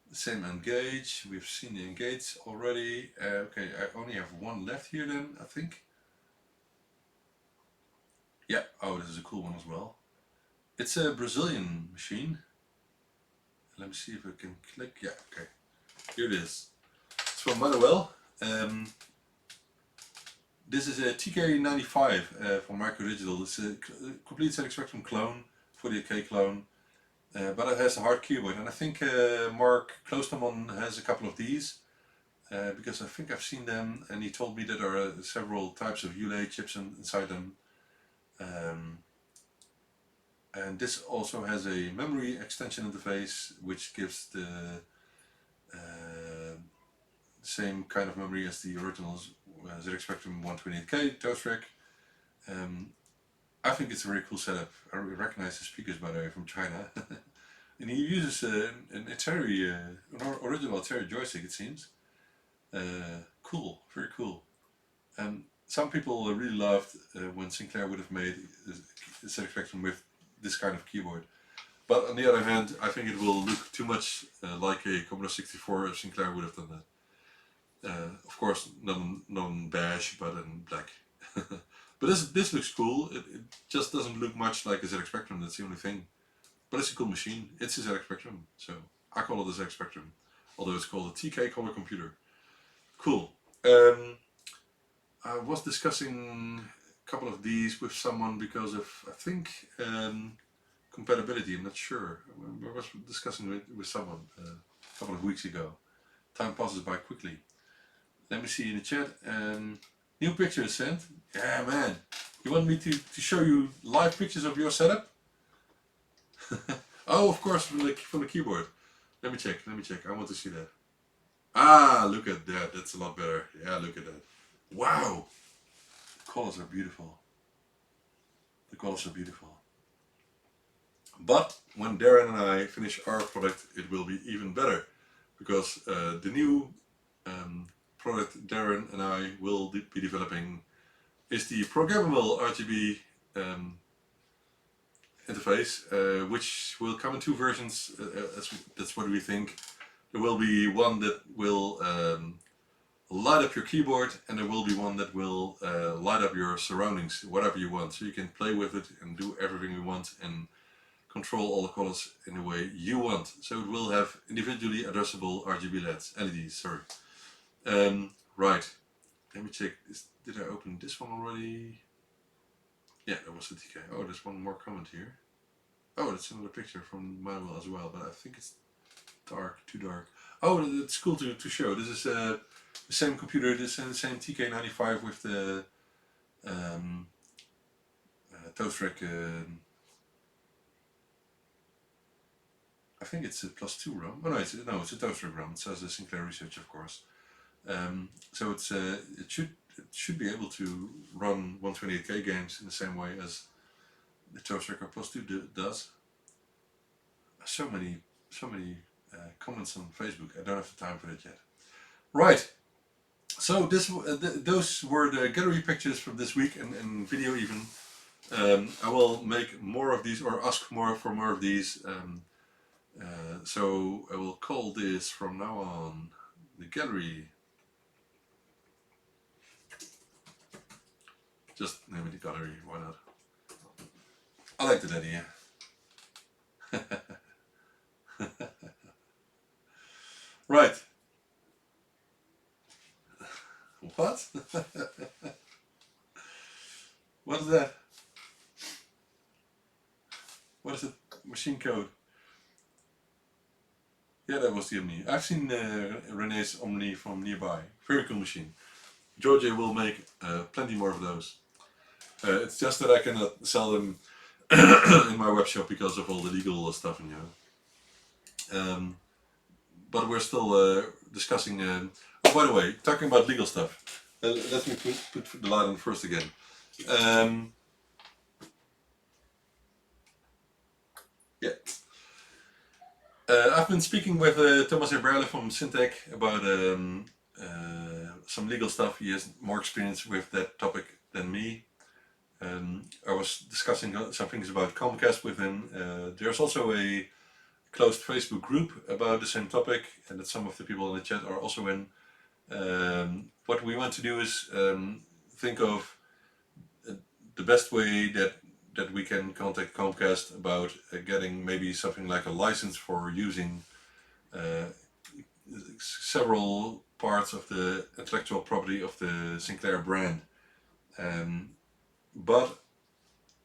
the same Engage. We've seen the Engage already. Okay, I only have one left here then, I think. Yeah. Oh, this is a cool one as well. It's a Brazilian machine. Let me see if I can click. Yeah, okay. Here it is. It's from Manuel. This is a TK95 from Micro Digital. It's a complete ZX Spectrum clone, 48K clone, but it has a hard keyboard. And I think Mark Kloosterman has a couple of these, because I think I've seen them, and he told me that there are several types of ULA chips inside them. And this also has a memory extension interface, which gives the same kind of memory as the original ZX Spectrum 128K toast rack. I think it's a very cool setup. I recognize the speakers, by the way, from China. And he uses an Atari, an original Atari joystick, it seems. Cool, very cool. Some people really loved when Sinclair would have made a ZX Spectrum with this kind of keyboard. But on the other hand, I think it will look too much like a Commodore 64 if Sinclair would have done that. Of course, non beige, but in black. But this looks cool. It just doesn't look much like a ZX Spectrum, that's the only thing. But it's a cool machine. It's a ZX Spectrum, so I call it a ZX Spectrum. Although it's called a TK color computer. Cool. I was discussing a couple of these with someone because of, I think, compatibility. I'm not sure. I was discussing with someone a couple of weeks ago. Time passes by quickly. Let me see in the chat. New pictures sent. Yeah, man. You want me to show you live pictures of your setup? Oh, of course, from the keyboard. Let me check. I want to see that. Ah, look at that. That's a lot better. Yeah, look at that. Wow. The colors are beautiful. But when Darren and I finish our product, it will be even better. Because the new product Darren and I will be developing is the programmable RGB interface, which will come in two versions. That's what we think. There will be one that will light up your keyboard, and there will be one that will light up your surroundings, whatever you want. So you can play with it and do everything you want and control all the colors in the way you want. So it will have individually addressable RGB LEDs. Sorry. Right. Let me check. Did I open this one already? Yeah, that was the TK. Oh, there's one more comment here. Oh, that's another picture from Manuel as well, but I think it's dark, too dark. Oh, it's cool to show. This is the same computer, this the same TK95 with the toast rack. I think it's a +2 RAM. Oh no, it's a toast rack RAM. It says the Sinclair Research, of course. So it's it should be able to run 128K games in the same way as the toast rack +2 does. So many comments on Facebook. I don't have the time for that yet. Right. So those were the gallery pictures from this week and video even. I will make more of these or ask for more of these So I will call this from now on the gallery. Just name it the gallery, why not? I like that idea. Right. What? What is that? What is it? Machine code? Yeah, that was the Omni. I've seen René's Omni from nearby. Very cool machine. Georgia will make plenty more of those. It's just that I cannot sell them in my web shop because of all the legal stuff, you know. But we're still discussing. Oh, by the way, talking about legal stuff. Let me put the light on first again. Yeah. I've been speaking with Thomas Eberle from Syntec about some legal stuff. He has more experience with that topic than me. I was discussing some things about Comcast with him. There's also a closed Facebook group about the same topic, and that some of the people in the chat are also in. What we want to do is think of the best way that we can contact Comcast about getting maybe something like a license for using several parts of the intellectual property of the Sinclair brand. But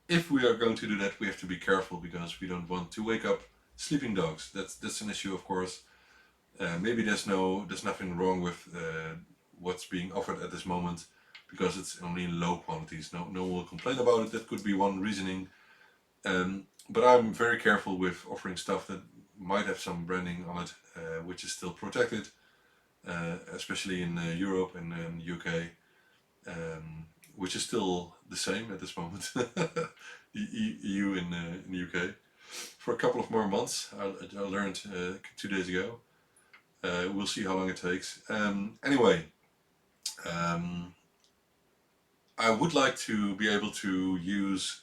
if we are going to do that, we have to be careful because we don't want to wake up sleeping dogs. That's an issue, of course. Maybe there's nothing wrong with what's being offered at this moment because it's only in low quantities. No one will complain about it. That could be one reasoning. But I'm very careful with offering stuff that might have some branding on it, which is still protected, especially in Europe and UK, which is still the same at this moment. The EU in the UK. For a couple of more months, I learned 2 days ago. We'll see how long it takes. Anyway, I would like to be able to use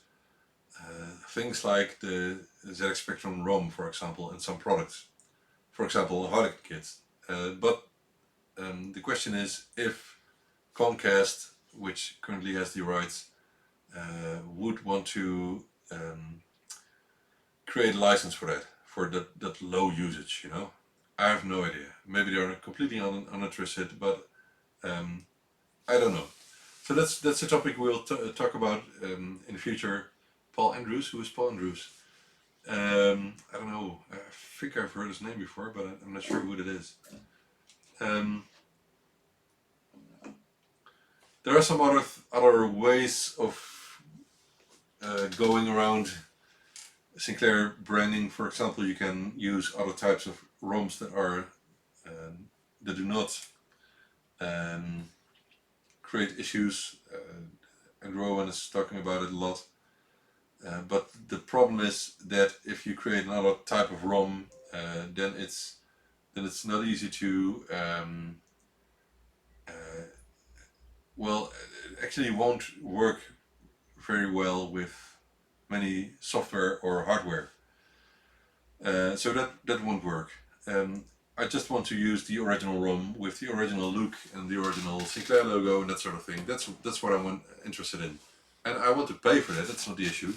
things like the ZX Spectrum ROM, for example, in some products. For example, Harlequin kits. But the question is if Comcast, which currently has the rights, would want to create a license for that low usage, you know. I have no idea. Maybe they're completely uninterested, but I don't know. So that's a topic we'll talk about in the future. Paul Andrews, who is Paul Andrews? I don't know. I think I've heard his name before, but I'm not sure who it is. There are some other ways of going around Sinclair branding. For example, you can use other types of ROMs that do not create issues. And Rowan is talking about it a lot. But the problem is that if you create another type of ROM, then it's not easy to well, it actually won't work very well with many software or hardware. So that won't work. I just want to use the original ROM with the original look and the original Sinclair logo and that sort of thing. That's what I'm interested in, and I want to pay for that. That's not the issue,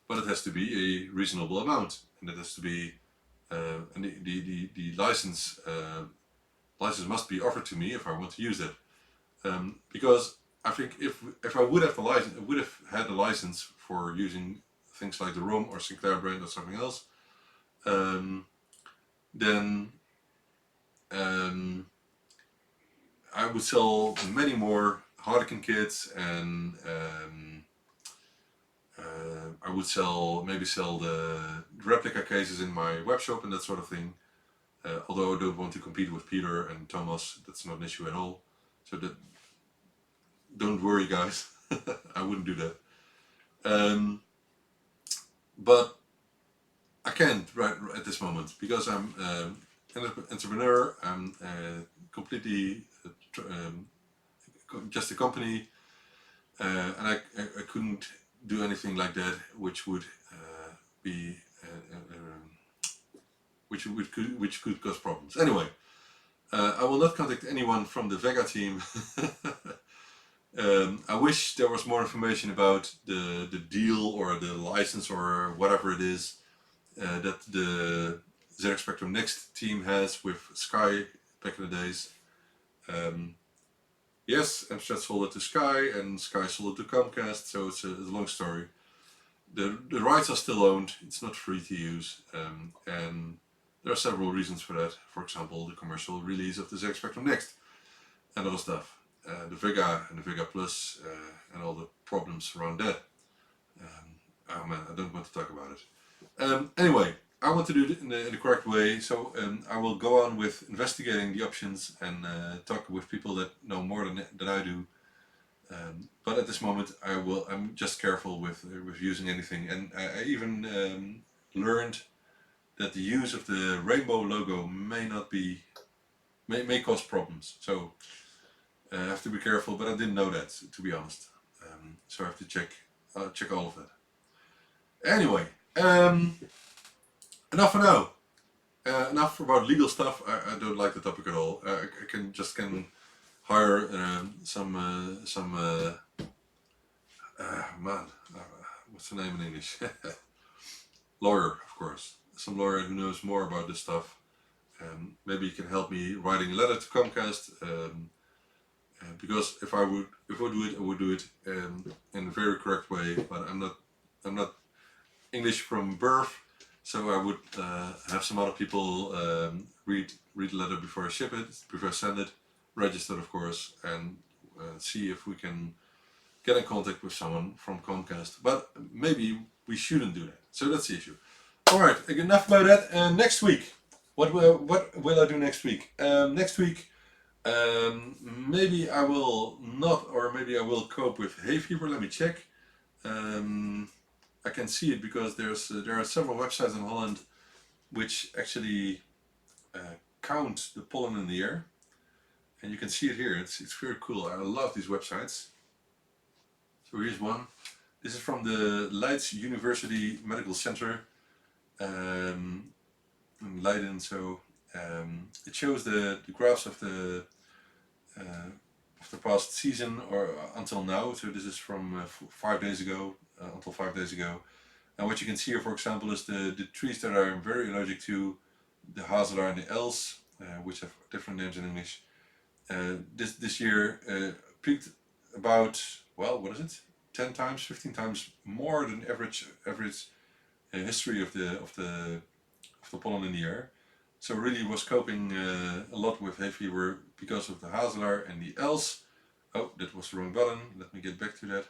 but it has to be a reasonable amount, and it has to be and the license must be offered to me if I want to use it. Because I think if I would have the license, I would have had the license for using things like the ROM or Sinclair brand or something else. Then I would sell many more Harlequin kits, and I would maybe sell the replica cases in my web shop and that sort of thing. Although I don't want to compete with Peter and Thomas, that's not an issue at all. So don't worry, guys. I wouldn't do that. But I can't right at this moment because I'm an entrepreneur. I'm completely just a company, and I couldn't do anything like that, which would be which could cause problems. Anyway, I will not contact anyone from the Vega team. I wish there was more information about the deal or the license or whatever it is that the ZX Spectrum Next team has with Sky back in the days. Yes, Amstrad sold it to Sky and Sky sold it to Comcast, so it's a long story. The rights are still owned, it's not free to use, and there are several reasons for that. For example, the commercial release of the ZX Spectrum Next and other stuff. The Vega and the Vega Plus and all the problems around that. Oh man, I don't want to talk about it. Anyway, I want to do it in the correct way, so I will go on with investigating the options and talk with people that know more than I do. But at this moment, I'm just careful with using anything, and I even learned that the use of the rainbow logo may cause problems. So I have to be careful, but I didn't know that, to be honest. So I have to check all of that. Anyway, enough for now. Enough about legal stuff. I don't like the topic at all. I can hire what's the name in English? Lawyer, of course. Some lawyer who knows more about this stuff. Maybe he can help me writing a letter to Comcast. Because if I would do it, I would do it in a very correct way. But I'm not English from birth, so I would have some other people read the letter before I ship it, before I send it, registered of course, and see if we can get in contact with someone from Comcast. But maybe we shouldn't do that. So that's the issue. All right, enough about that. Next week, what will I do next week? Next week. Maybe I will not, or maybe I will cope with hay fever. Let me check. I can see it because there are several websites in Holland which actually count the pollen in the air, and you can see it here. It's very cool. I love these websites. So here's one. This is from the Leiden University Medical Center in Leiden. So it shows the graphs of the past season or until now. So this is from 5 days ago until 5 days ago. And what you can see here, for example, is the trees that I'm very allergic to, the hazelar and the els, which have different names in English. This year peaked about, well, what is it? 10 times, 15 times more than average history of the pollen in the air. So really was coping a lot with hay fever because of the hazelar and the els. Oh, that was the wrong button. Let me get back to that.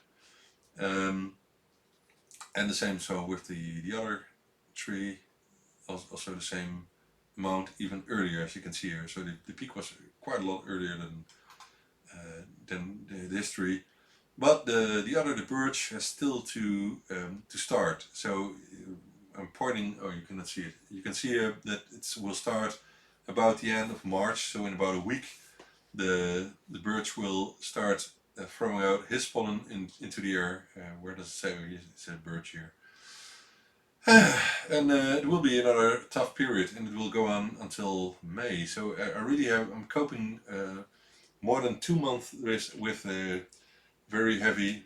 And the same so with the other tree, also the same amount, even earlier, as you can see here. So the peak was quite a lot earlier than the history. But the birch has still to start. So I'm pointing. Oh, you cannot see it. You can see that it will start about the end of March. So in about a week, the birch will start throwing out his pollen into the air. Where does it say? It said birch here. And it will be another tough period, and it will go on until May. So I'm coping more than 2 months with very heavy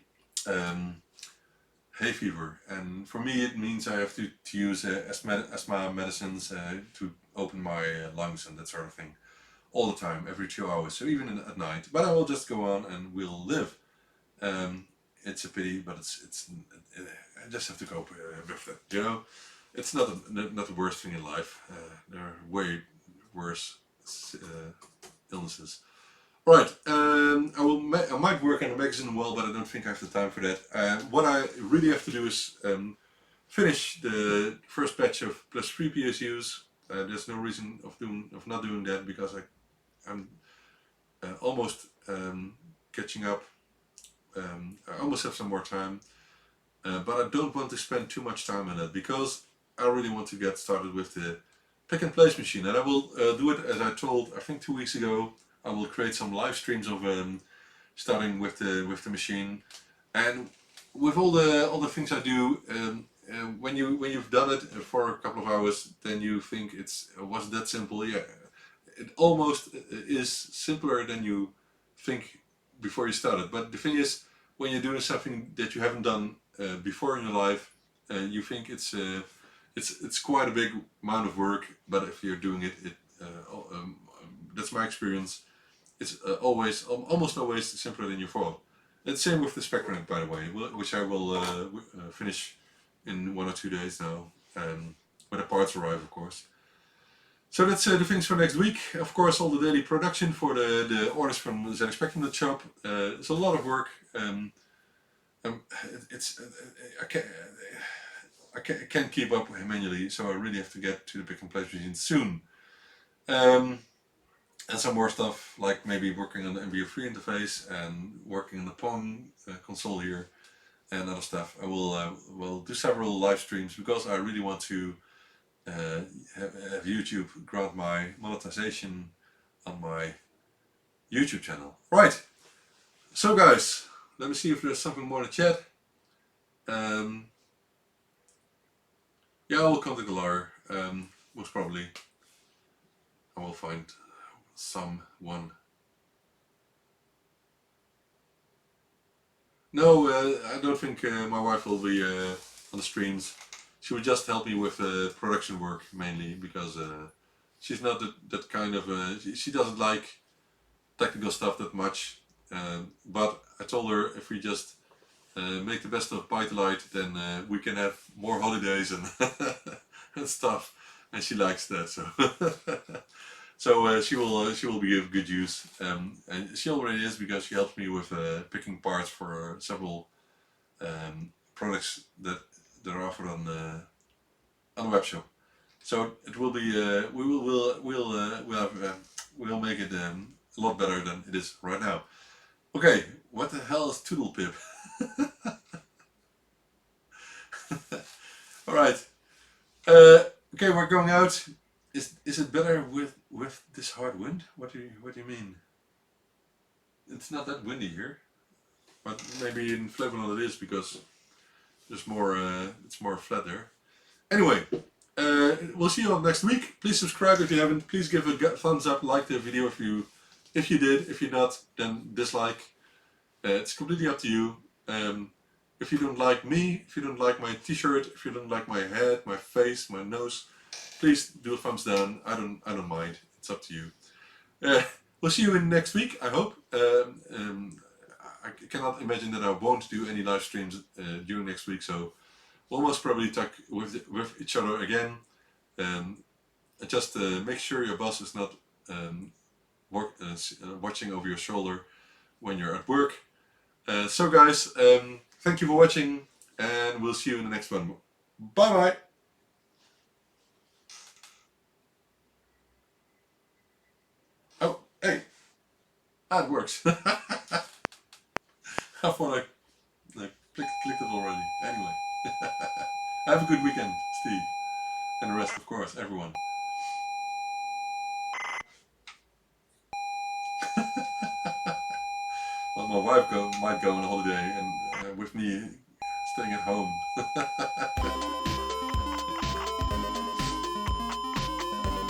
hay fever, and for me it means I have to use asthma medicines to open my lungs and that sort of thing all the time, every 2 hours, so even at night. But I will just go on and we'll live. It's a pity, but I just have to cope with that. You know, it's not the worst thing in life. There are way worse illnesses. Right, I might work in a magazine well, but I don't think I have the time for that. What I really have to do is finish the first batch of +3 PSUs. There's no reason of not doing that, because I'm almost catching up. I almost have some more time, but I don't want to spend too much time on it, because I really want to get started with the pick and place machine, and I will do it as I told, I think 2 weeks ago. I will create some live streams of starting with the machine, and with all the things I do, when you've done it for a couple of hours, then you think was that simple? Yeah, it almost is simpler than you think before you started. But the thing is, when you're doing something that you haven't done before in your life, you think it's quite a big amount of work. But if you're doing it, that's my experience. It's almost always simpler than you thought. And same with the spec print, by the way, which I will finish in 1 or 2 days now, when the parts arrive, of course. So that's the things for next week. Of course, all the daily production for the orders from ZXspectrum.shop. It's a lot of work. It's I can't keep up manually, so I really have to get to the pick and place machine soon. And some more stuff, like maybe working on the MBO3 interface and working on the Pong console here and other stuff. I will do several live streams because I really want to have YouTube grant my monetization on my YouTube channel. Right, so guys, let me see if there's something more to chat. Yeah, I will contact the lawyer, most probably. I will find someone. No, I don't think my wife will be on the streams. She would just help me with production work mainly, because she's not that kind of. She doesn't like technical stuff that much. But I told her if we just make the best of ByteDelight, then we can have more holidays and and stuff. And she likes that, so. So she will be of good use, and she already is, because she helps me with picking parts for several products that are offered on the web shop. So it will be we'll make it a lot better than it is right now. Okay, what the hell is Toodlepip? All right. Okay, we're going out. Is it better with this hard wind? What do you mean? It's not that windy here, but maybe in Flevoland it is, because there's more. It's more flat there. Anyway, we'll see you all next week. Please subscribe if you haven't. Please give a thumbs up, like the video if you did. If you're not, then dislike. It's completely up to you. If you don't like me, if you don't like my t-shirt, if you don't like my head, my face, my nose, please do a thumbs down. I don't mind. It's up to you. We'll see you in next week, I hope. I cannot imagine that I won't do any live streams during next week, so we'll most probably talk with each other again. Just make sure your boss is not watching over your shoulder when you're at work. So guys, thank you for watching, and we'll see you in the next one. Bye bye! Oh, hey! It works! I thought I clicked it already. Anyway. Have a good weekend, Steve. And the rest, of course, everyone. Well, my wife might go on a holiday, and with me staying at home.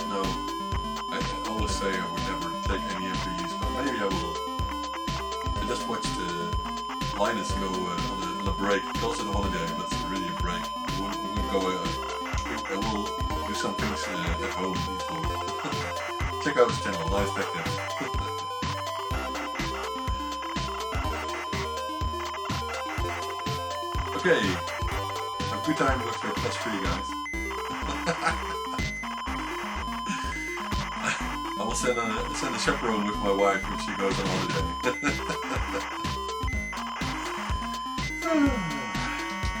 No, I always say I would never take any employees, but maybe I will. I just watched Linus go on a break. He calls it a holiday, but it's really a break. We'll go. I will do some things at home. Check out his channel, Linus back there. Okay, have a good time with your +3 guys. I will send a chaperone with my wife if she goes on holiday.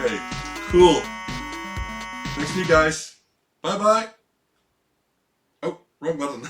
Okay, cool. Thanks to you guys. Bye bye. Oh, wrong button.